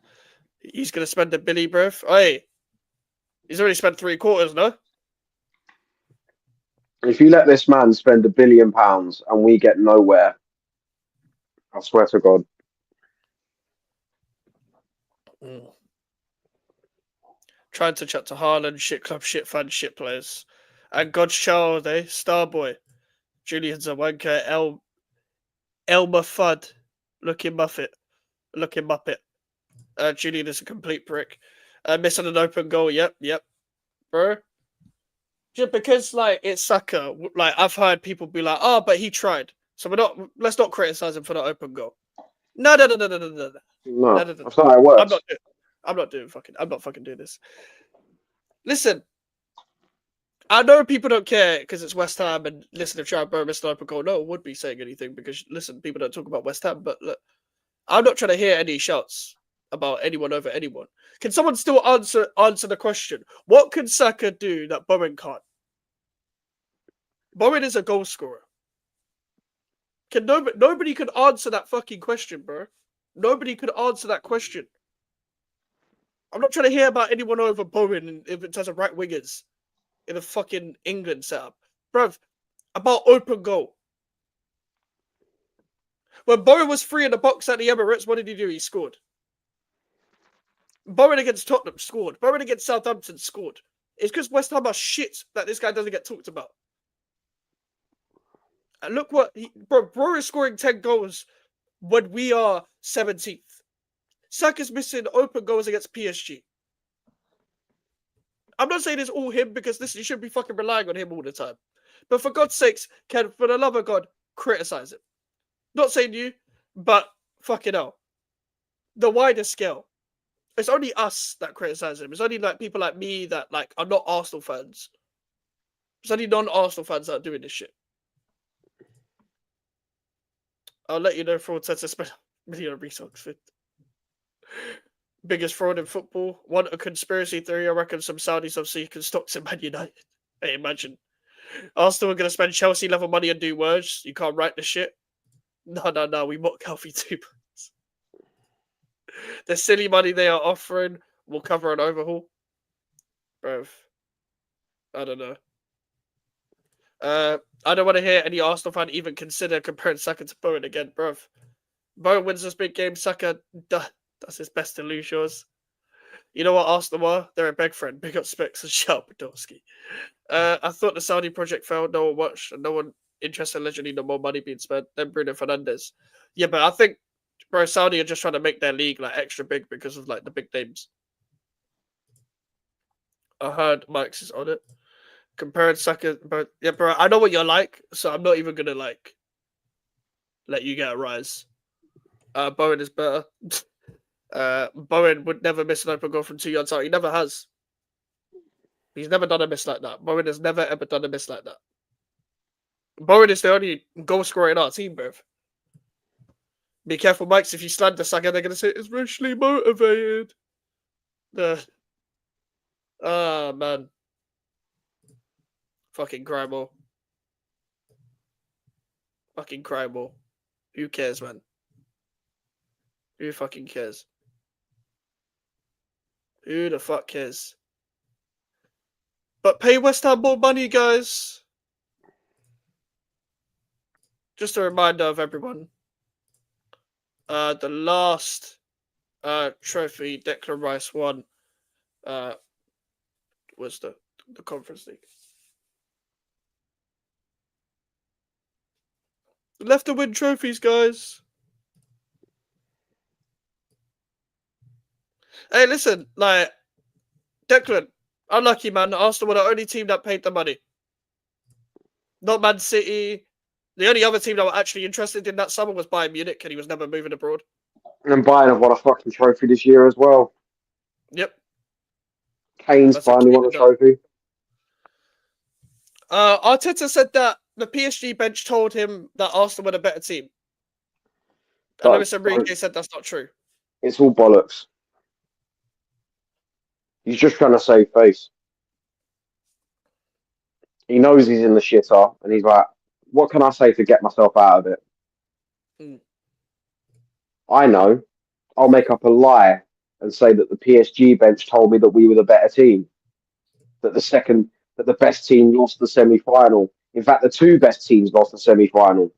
He's going to spend a billy, bruv. Hey, he's already spent 3/4, no? If you let this man spend £1 billion and we get nowhere, I swear to God. Trying to chat to Haaland, shit club, shit fans, shit players. And God's child, eh? Starboy. Julian Zawanka, Elmer Fudd. Looking Muppet. Julian is a complete prick. Missing an open goal. Yep. Bro. Just because, like, it's Saka. Like, I've heard people be like, oh, but he tried. So let's not criticize him for that open goal. No. No, that's not how it works. I'm not fucking doing this. Listen, I know people don't care because it's West Ham and listen, if Chad missed an open goal, no one would be saying anything because, listen, people don't talk about West Ham. But look, I'm not trying to hear any shouts about anyone over anyone. Can someone still answer the question? What can Saka do that Bowen can't? Bowen is a goal scorer. Nobody could answer that fucking question, bro. Nobody could answer that question. I'm not trying to hear about anyone over Bowen if it has a right wingers in a fucking England setup. Bruv, about open goal. When Bowen was free in the box at the Emirates, what did he do? He scored. Bowen against Tottenham scored. Bowen against Southampton scored. It's because West Ham are shit that this guy doesn't get talked about. And look what... Bro is scoring 10 goals when we are 17th. Saka's missing open goals against PSG. I'm not saying it's all him because listen, you shouldn't be fucking relying on him all the time. But for God's sakes, for the love of God, criticize him. Not saying you, but fucking hell. The wider scale. It's only us that criticize him. It's only like people like me that like are not Arsenal fans. It's only non-Arsenal fans that are doing this shit. I'll let you know fraud said to spend a million on Resox. Biggest fraud in football. One, a conspiracy theory. I reckon some Saudis have seeking stocks in Man United. Hey, imagine. Arsenal are going to spend Chelsea level money and do words. You can't write the shit. No. We mock Alfie too. The silly money they are offering will cover an overhaul. Bruv. I don't know. I don't want to hear any Arsenal fan even consider comparing Saka to Bowen again, bruv. Bowen wins this big game. Saka does his best to lose yours. You know what Arsenal are? They're a big friend. Big up Specs and shout Podolski. I thought the Saudi project failed. No one watched. No one interested. Allegedly, no more money being spent. Then Bruno Fernandes. Yeah, but I think, bro, Saudi are just trying to make their league like extra big because of like the big names. I heard Mike's is on it. Comparing Saka, but yeah, bro, I know what you're like, so I'm not even gonna like let you get a rise. Bowen is better. Bowen would never miss an open goal from 2 yards out. He never has. He's never done a miss like that. Bowen has never ever done a miss like that. Bowen is the only goal scorer in our team, bro. Be careful, Mikes. If you slander Saka, they're gonna say it's racially motivated. Man. Fucking cry more. Fucking cry more. Who cares, man? Who fucking cares? Who the fuck cares? But pay West Ham more money, guys. Just a reminder of everyone. The last trophy Declan Rice won was the Conference League. Left to win trophies, guys. Hey, listen, like, Declan, unlucky, man. Arsenal were the only team that paid the money. Not Man City. The only other team that were actually interested in that summer was Bayern Munich, and he was never moving abroad. And Bayern have won a fucking trophy this year as well. Yep. Kane's finally won a trophy. Arteta said that the PSG bench told him that Arsenal were a better team. And Luis Enrique said that's not true. It's all bollocks. He's just trying to save face. He knows he's in the shitter, and he's like, what can I say to get myself out of it? I know. I'll make up a lie and say that the PSG bench told me that we were the better team. That the best team lost the semi-final. In fact, the two best teams lost the semi-final.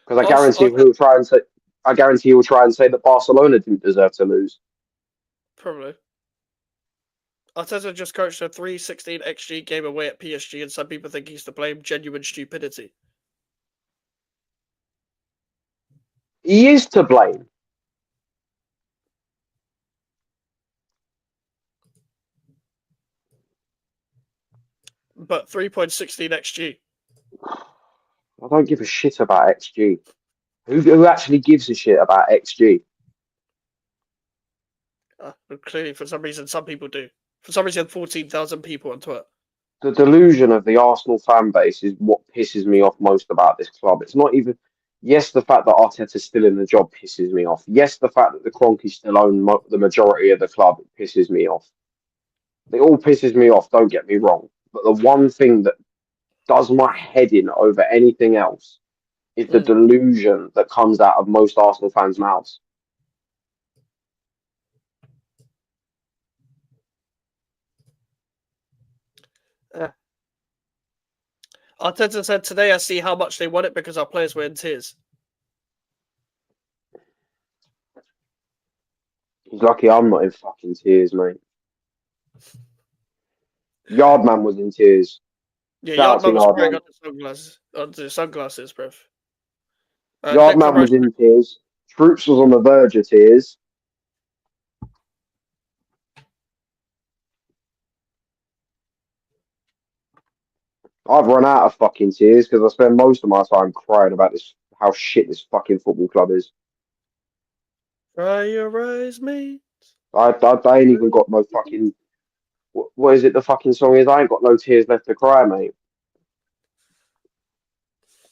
Because I guarantee he'll try and say that Barcelona didn't deserve to lose. Probably. Arteta just coached a 316 XG game away at PSG, and some people think he's to blame. Genuine stupidity. He is to blame. But 3.16 XG. I don't give a shit about XG. Who actually gives a shit about XG? Clearly, for some reason, some people do. For some reason, 14,000 people on Twitter. The delusion of the Arsenal fan base is what pisses me off most about this club. It's not even... Yes, the fact that Arteta's still in the job pisses me off. Yes, the fact that the Kroenkes still own the majority of the club pisses me off. It all pisses me off, don't get me wrong. But the one thing that does my head in over anything else is the delusion that comes out of most Arsenal fans' mouths. Arteta said today, I see how much they want it because our players were in tears. He's lucky I'm not in fucking tears, mate. Yardman was in tears. Yeah, Yardman was wearing on the sunglasses, bruv. Yardman was in tears. Troops was on the verge of tears. I've run out of fucking tears because I spend most of my time crying about this, how shit this fucking football club is. Cry your eyes, mate. I ain't even got no fucking... What is it the fucking song is? I ain't got no tears left to cry, mate.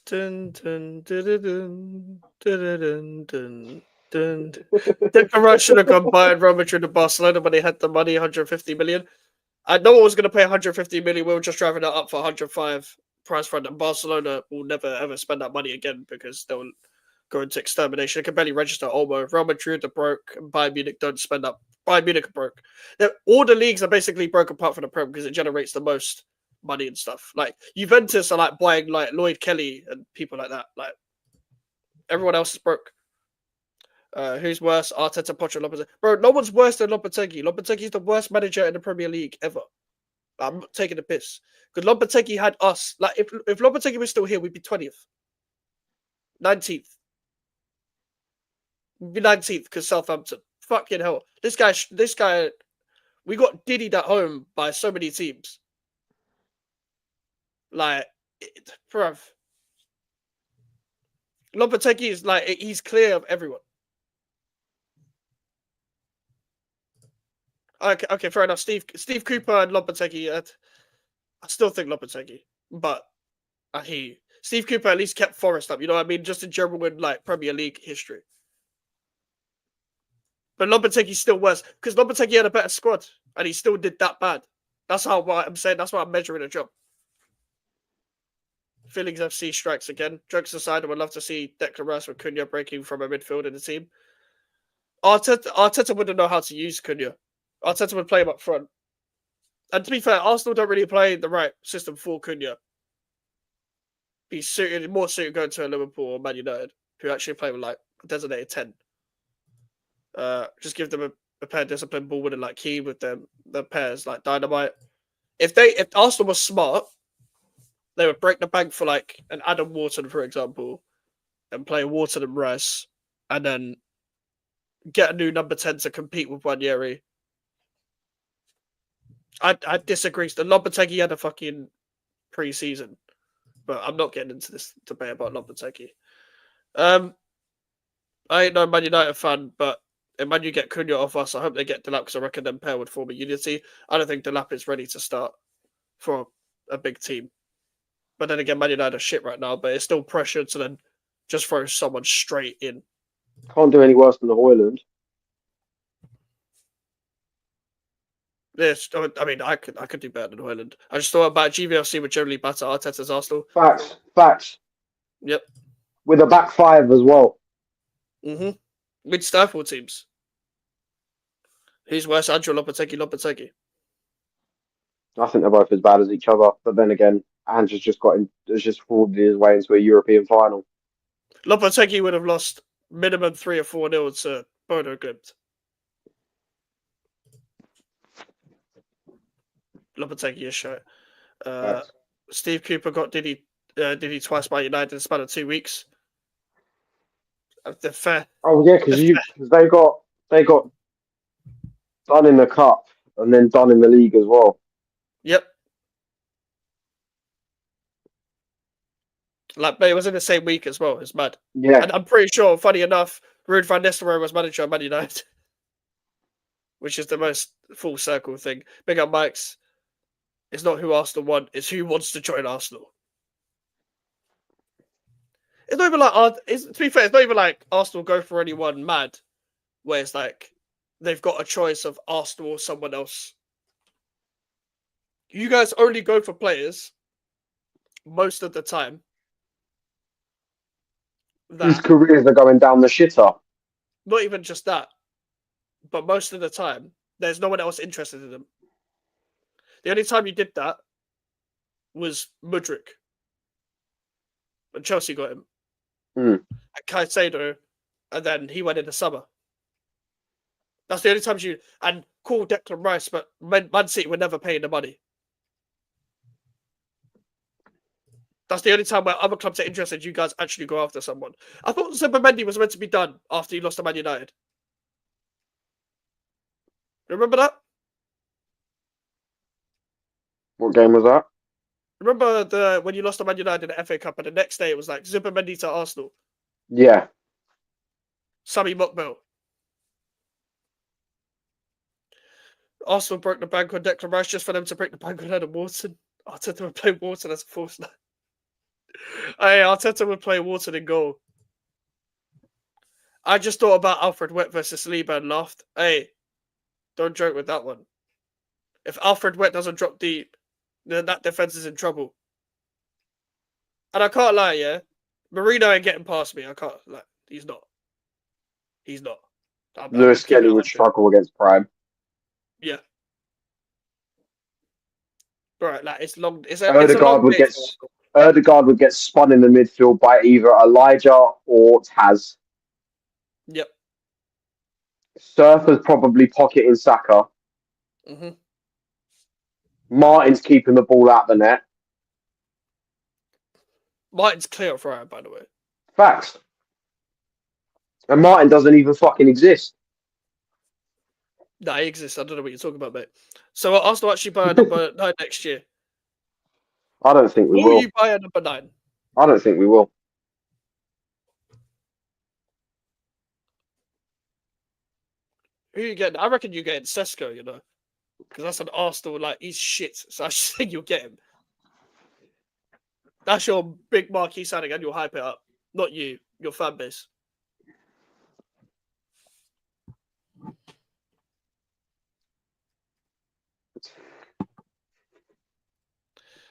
Dun, dun, dun, dun, dun, dun, dun, dun, dun. Declan Rice should have gone Bayern, Real Madrid, and Barcelona when they had the money, 150 million. I know I was going to pay 150 million. We were just driving that up for 105 price front, and Barcelona will never ever spend that money again because they'll go into extermination. They can barely register Olmo. Real Madrid are broke, and Bayern Munich don't spend up. Bayern Munich are broke. All the leagues are basically broke apart from the Prem because it generates the most money and stuff. Like Juventus are like buying like Lloyd Kelly and people like that. Like everyone else is broke. Who's worse? Arteta, Potter, Lopetegui. Bro, no one's worse than Lopetegui. Lopetegui's the worst manager in the Premier League ever. I'm not taking the piss. Because Lopetegui had us. Like, if Lopetegui was still here, we'd be 20th. 19th. We'd be 19th because Southampton. Fucking hell. This guy, we got diddied at home by so many teams. Like, bruv. Lopetegui is like, he's clear of everyone. Okay, fair enough. Steve Cooper and Lopetegui. I still think Lopetegui, but I hear you. Steve Cooper at least kept Forest up. You know what I mean? Just in general in like Premier League history. But Lopetegui's still worse because Lopetegui had a better squad and he still did that bad. That's why I'm saying. That's why I'm measuring a job. Feelings FC strikes again. Jokes aside, I would love to see Declan Rice with Cunha breaking from a midfield in the team. Arteta wouldn't know how to use Cunha. Arteta would play him up front. And to be fair, Arsenal don't really play the right system for Cunha. He's more suited going to a Liverpool or Man United, who actually play with like a designated 10. Just give them a pair of disciplined ball winning like Key with the pairs like Dynamite. If Arsenal was smart, they would break the bank for like an Adam Wharton, for example, and play Wharton and Rice, and then get a new number 10 to compete with Wanyeri. I disagree. The Lopetegui had a fucking pre-season, but I'm not getting into this debate about Lopetegui. I ain't no Man United fan, but if Man U get Cunha off us, I hope they get Delap because I reckon them pair would form a unity. I don't think Delap is ready to start for a big team. But then again, Man United are shit right now, but it's still pressure to then just throw someone straight in. Can't do any worse than the Hoyland. Yes, I mean, I could do better than Hoyland. I just thought about GVFC would generally batter Arteta's Arsenal. Facts. Yep. With a back five as well. Mm-hmm. Mid stifle teams. Who's worse, Andrew Lopetegui? I think they're both as bad as each other. But then again, Ange has just forwarded his way into a European final. Lopetegui would have lost minimum 3 or 4-0 to Bodo Glimt. Lopetegui is shit. Steve Cooper got Diddy twice by United in the span of 2 weeks. They're fair. Oh yeah, because they got done in the cup and then done in the league as well. Yep. Like, but it was in the same week as well. It's mad. Yeah. And I'm pretty sure, funny enough, Ruud van Nistelrooy was manager of Man United, which is the most full circle thing. Big up, Mike's. It's not who Arsenal want; it's who wants to join Arsenal. It's not even like to be fair, it's not even like Arsenal go for anyone mad, where it's like they've got a choice of Arsenal or someone else. You guys only go for players most of the time. Whose careers are going down the shitter. Not even just that, but most of the time, there's no one else interested in them. The only time you did that was Mudryk. When Chelsea got him. And Caicedo, and then he went in the summer. That's the only time and call Declan Rice, but Man City were never paying the money. That's the only time where other clubs are interested you guys actually go after someone. I thought Zubimendi was meant to be done after he lost to Man United. Remember that? What game was that? Remember when you lost to Man United in the FA Cup and the next day it was like Zubimendi to Arsenal? Yeah. Sami Mokbel. Arsenal broke the bank on Declan Rice just for them to break the bank on Adam Wharton. Arteta would play Wharton as a false nine. Hey, Arteta would play Wharton in goal. I just thought about Alfred Wet versus Saliba and laughed. Hey, don't joke with that one. If Alfred Wet doesn't drop deep, then that defense is in trouble. And I can't lie, yeah. Marino ain't getting past me. I can't lie. He's not. He's not. I'm Lewis keeping it Kelly would 100. struggle against Prime. Yeah. Right, like it's long. It's a long day for Arsenal. Erdegaard would get spun in the midfield by either Elijah or Taz. Yep. Surfer's probably pocketing Saka. Mm-hmm. Martin's keeping the ball out the net. Martin's clear of Ryan, by the way. Facts. And Martin doesn't even fucking exist. Nah, he exists. I don't know what you're talking about, mate. So Arsenal actually buy a number 9 next year. I don't think we Will will. you buy a number 9? I don't think we will. Who you getting? I reckon you're getting Sesko, you know. Because that's an Arsenal, like, he's shit. So I just think you'll get him. That's your big marquee signing and you'll hype it up. Not you, your fan base.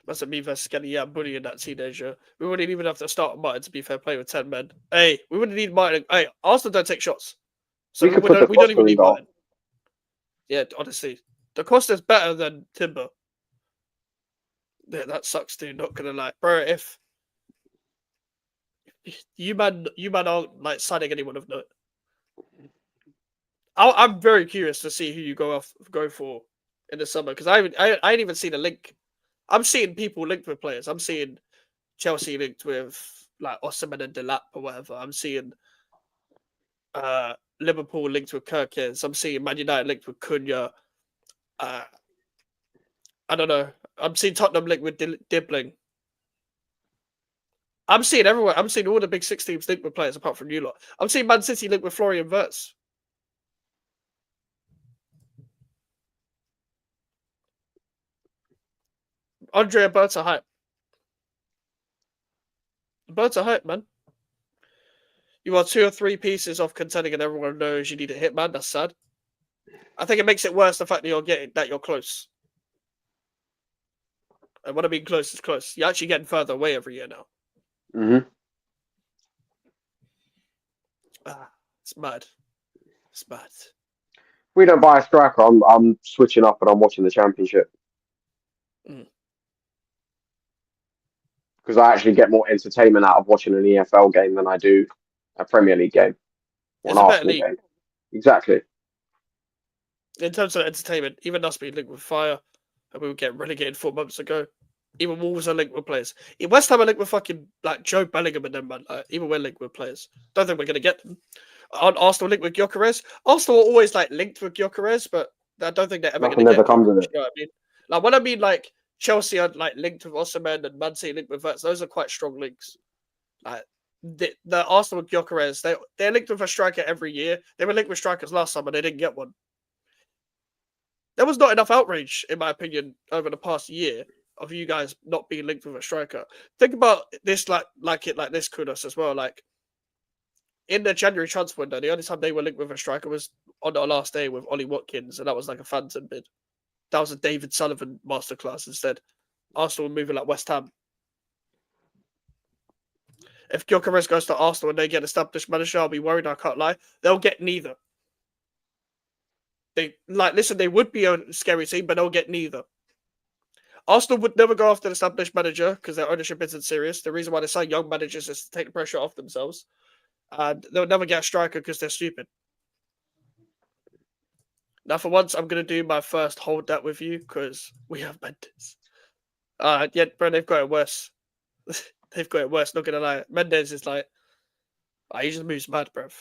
That's a me versus Skelly. Yeah, I'm bullying that teenager. We wouldn't even have to start with Martin, to be fair, play with 10 men. Hey, we wouldn't need Martin. Hey, Arsenal don't take shots. So We could put we don't even in need goal. Martin. Yeah, honestly. The Costa's better than Timber. Yeah, that sucks, dude. Not gonna lie. Bro, if you man aren't like signing anyone of note. I'm very curious to see who you go for in the summer because I ain't even seen a link. I'm seeing people linked with players. I'm seeing Chelsea linked with like Osimhen and Delap or whatever. I'm seeing Liverpool linked with Kirkins. I'm seeing Man United linked with Cunha. I don't know. I'm seeing Tottenham linked with Dibbling. I'm seeing everywhere. I'm seeing all the big 6 teams linked with players apart from you lot. I'm seeing Man City linked with Florian Wirtz. Andrea Berta hype. Berta hype, man. You are 2 or 3 pieces off contending and everyone knows you need a hitman. That's sad. I think it makes it worse the fact that you're close. And what I mean close is close. You're actually getting further away every year now. Mm-hmm. It's mad. It's mad. If we don't buy a striker, I'm switching up and I'm watching the Championship. Because I actually get more entertainment out of watching an EFL game than I do a Premier League game. Or It's an a better Arsenal league. game. Exactly. In terms of entertainment, even us being linked with Fire, and we were getting relegated 4 months ago. Even Wolves are linked with players. West Ham are linked with fucking like Joe Bellingham and them, man. Even we're linked with players. Don't think we're gonna get them. Aren't Arsenal linked with Gyökeres? Arsenal are always like linked with Gyökeres, but I don't think they're ever Nothing gonna ever get comes of Gyökeres. it. You know what I mean? Like when I mean like Chelsea are like linked with Osimhen and Man City linked with Wirtz, those are quite strong links. Like the Arsenal with Gyökeres, they're linked with a striker every year. They were linked with strikers last summer, they didn't get one. There was not enough outrage, in my opinion, over the past year of you guys not being linked with a striker. Think about this like this, Kudos, as well. Like in the January transfer window, the only time they were linked with a striker was on our last day with Ollie Watkins, and that was like a phantom bid. That was a David Sullivan masterclass instead. Arsenal were moving like West Ham. If Gyökeres goes to Arsenal and they get established manager, I'll be worried. I can't lie. They'll get neither. They would be a scary team, but they'll get neither. Arsenal would never go after an established manager because their ownership isn't serious. The reason why they sign young managers is to take the pressure off themselves. And they'll never get a striker because they're stupid. Now, for once, I'm going to do my first hold that with you because we have Mendes. Yeah, bro, they've got it worse. They've got it worse, not going to lie. Mendes is like, he just moves mad, bruv.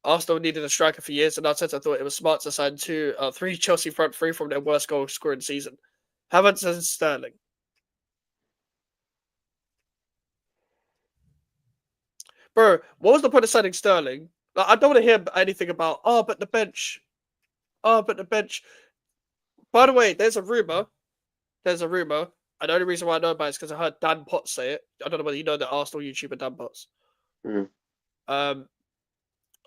Arsenal needed a striker for years, and Arteta thought it was smart to sign 3 Chelsea front 3 from their worst goal scoring season. Havertz and Sterling. Bro, what was the point of signing Sterling? Like, I don't want to hear anything about, but the bench. But the bench. By the way, there's a rumor. And the only reason why I know about it is because I heard Dan Potts say it. I don't know whether you know the Arsenal YouTuber Dan Potts. Mm.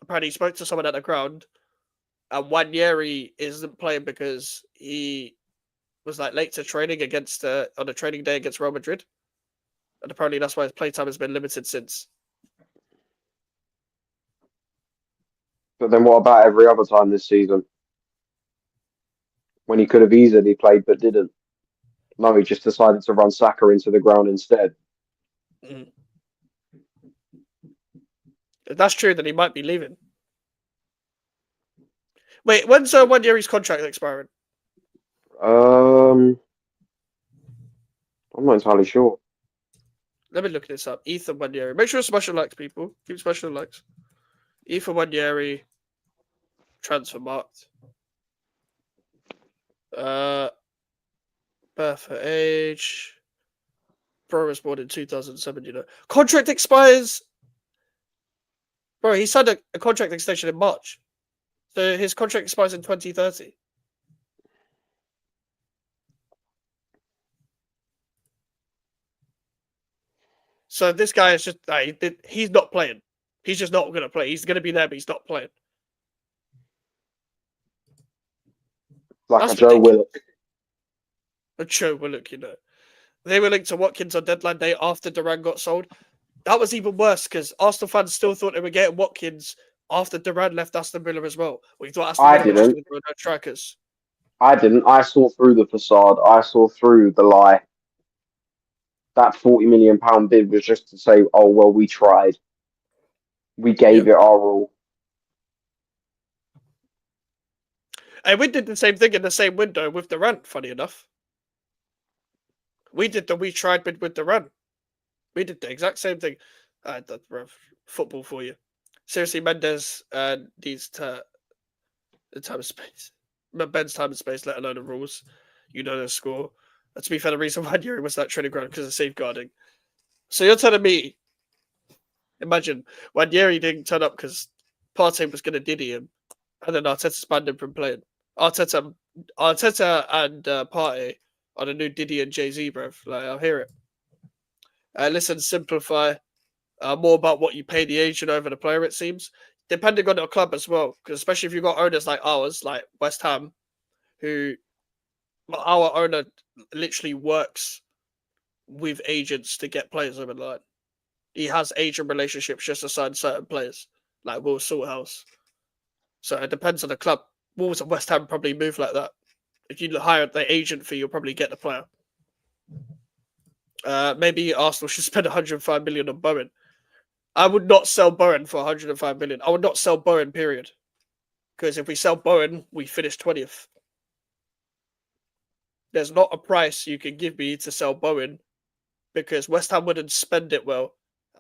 Apparently, he spoke to someone at the ground, and Wanyeri isn't playing because he was like late to training on a training day against Real Madrid, and apparently that's why his playtime has been limited since. But then what about every other time this season when he could have easily played but didn't? No, he just decided to run Saka into the ground instead. Mm. If that's true, then he might be leaving. Wait, when's Wanyeri's contract expiring? I'm not entirely sure. Let me look this up. Ethan Wanyeri. Make sure to smash the likes, people. Keep smashing the likes. Ethan Wanyeri. Transfer marked. Birth at age. Bro was born in 2007, you know. Contract expires. Bro, he signed a contract extension in March. So his contract expires in 2030. So this guy is just, he's not playing. He's just not going to play. He's going to be there, but he's not playing. Like That's a Joe Willock. A Joe Willock, you know. They were linked to Watkins on deadline day after Duran got sold. That was even worse because Arsenal fans still thought they were getting Watkins after Duran left Aston Villa as well. We thought Aston Villa was going to go no strikers. I didn't. I saw through the facade. I saw through the lie. That £40 million bid was just to say, oh, well, we tried. We gave it our all. And we did the same thing in the same window with Duran, funny enough. We tried bid with Duran. We did the exact same thing. Football for you. Seriously, Mendes needs the time and space. Ben's time and space, let alone the rules. You know the score. And to be fair, the reason why Yuri was that training ground because of safeguarding. So you're telling me, imagine when Yuri didn't turn up because Partey was going to diddy him, and then Arteta banned him from playing. Arteta and Partey on a new Diddy and Jay-Z, bro. Like, I'll hear it. Listen, simplify. More about what you pay the agent over the player, it seems. Depending on the club as well. Because especially if you've got owners like ours, like West Ham, who our owner literally works with agents to get players over the line. He has agent relationships just to sign certain players, like Will Salthouse. So it depends on the club. Wolves and West Ham probably move like that. If you hire the agent fee, you'll probably get the player. Maybe Arsenal should spend 105 million on Bowen. I would not sell Bowen for 105 million. I would not sell Bowen, period. Because if we sell Bowen, we finish 20th. There's not a price you can give me to sell Bowen because West Ham wouldn't spend it well.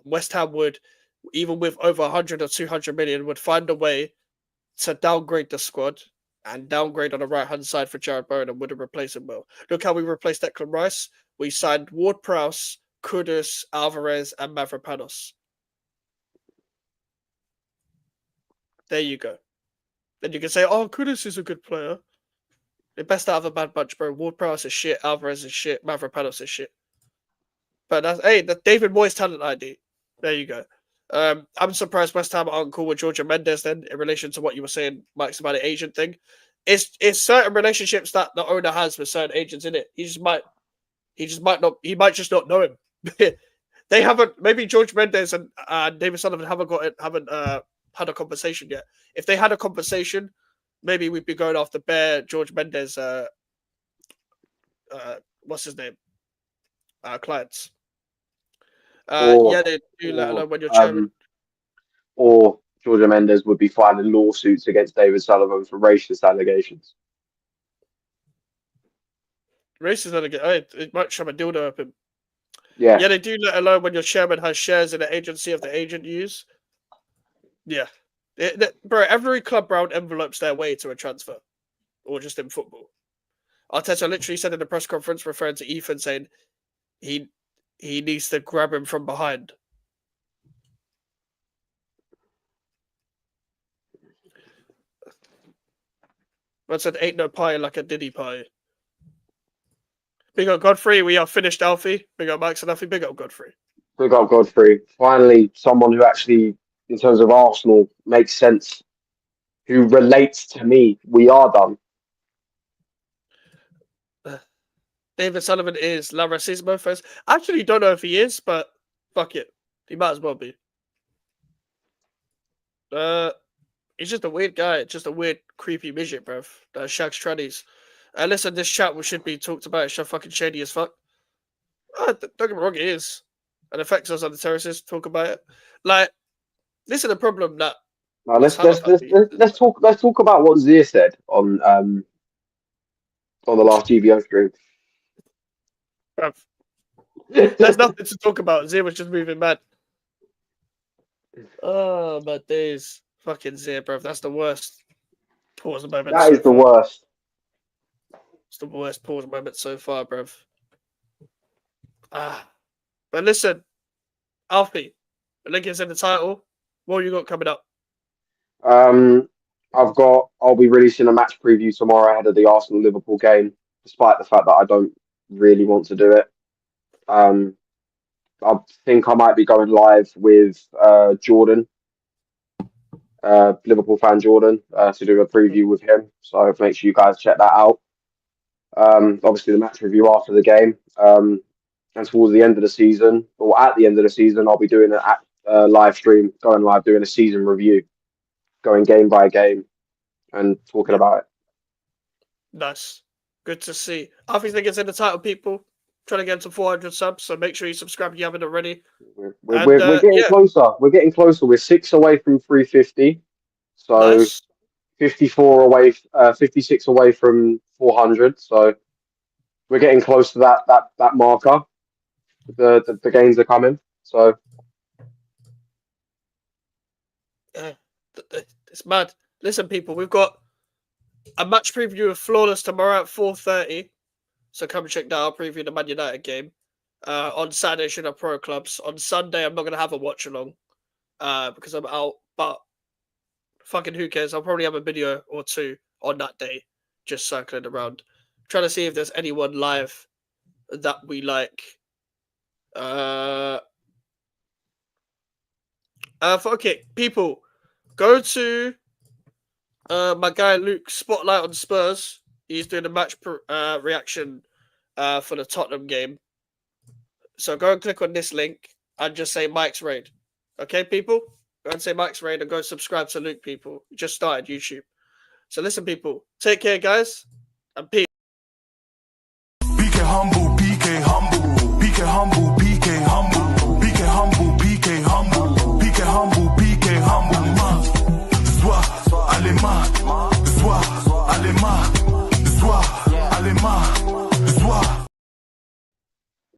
West Ham would, even with over 100 or 200 million, would find a way to downgrade the squad and downgrade on the right-hand side for Jared Bowen and wouldn't replace him well. Look how we replaced Declan Rice. We signed Ward-Prowse, Kudus, Alvarez, and Mavropanos. There you go. Then you can say, oh, Kudus is a good player. The best out of a bad bunch, bro. Ward-Prowse is shit, Alvarez is shit, Mavropanos is shit. But that's David Moyes' talent ID. There you go. I'm surprised West Ham aren't cool with Georgia Mendes then in relation to what you were saying, Mike's about the agent thing. It's certain relationships that the owner has with certain agents in it. He might just not know him. They haven't. Maybe George Mendes and David Sullivan haven't had a conversation yet. If they had a conversation, maybe we'd be going after Bear George Mendes. What's his name? Clients. They do let alone when you're chairman. Or Georgia Mendes would be filing lawsuits against David Sullivan for racist allegations. Racist allegations? It might shove a dildo up him. Yeah. Yeah, they do let alone when your chairman has shares in the agency of the agent you use. Yeah. Bro, every club round envelopes their way to a transfer. Or just in football. Arteta literally said in the press conference, referring to Ethan, saying he needs to grab him from behind. I said, ain't no pie like a Diddy pie. Big up Godfrey. We are finished, Alfie. Big up Max and Alfie. Big up Godfrey. Big up Godfrey. Finally, someone who actually, in terms of Arsenal, makes sense. Who relates to me. We are done. David Sullivan is La Racismo first. I actually don't know if he is, but fuck it. He might as well be. He's just a weird guy. Just a weird, creepy midget, bruv. That shags trannies. Listen, this chat should be talked about. It's so fucking shady as fuck. Don't get me wrong, it is. It affects us on the terraces. Talk about it. Like, this is the problem that. Now let's talk about what Zia said on the last GBO stream. Bruv. There's nothing to talk about. Zia was just moving mad. Oh my days. Fucking Zia, bruv. That's the worst pause moment. That is the worst. It's the worst pause moment so far, bruv. But listen, Alfie, the link is in the title. What you got coming up? I'll be releasing a match preview tomorrow ahead of the Arsenal Liverpool game, despite the fact that I don't really want to do it. I think I might be going live with Jordan, Liverpool fan Jordan, to do a preview with him. So make sure you guys check that out. Obviously, the match review after the game. And towards the end of the season, or at the end of the season, I'll be doing a live stream, going live, doing a season review, going game by game, and talking about it. Nice. Good to see. Alfie's link is in the title, people. Trying to get to 400 subs, so make sure you subscribe if you haven't already. We're getting closer. We're getting closer. We're 6 away from 350. So Nice. 56 away from 400. So we're getting close to that marker. The games are coming. So it's mad. Listen, people, we've got a match preview of Flawless tomorrow at 4:30. So come check that out. Preview the Man United game. On Saturday, should have pro clubs. On Sunday, I'm not gonna have a watch along because I'm out. But fucking who cares? I'll probably have a video or two on that day, just circling around, trying to see if there's anyone live that we like. Okay, people, go to my guy Luke Spotlight on Spurs. He's doing a match reaction for the Tottenham game. So go and click on this link and just say Mike's Raid. Okay, people? Go and say Mike's Raid and go subscribe to Luke, people. He just started YouTube. So listen, people. Take care, guys. And peace. PK humble, PK humble, PK humble, PK humble, PK humble, PK humble, PK humble, PK humble. Ce soir, allez ma, ce soir, allez ma, ce soir, allez ma.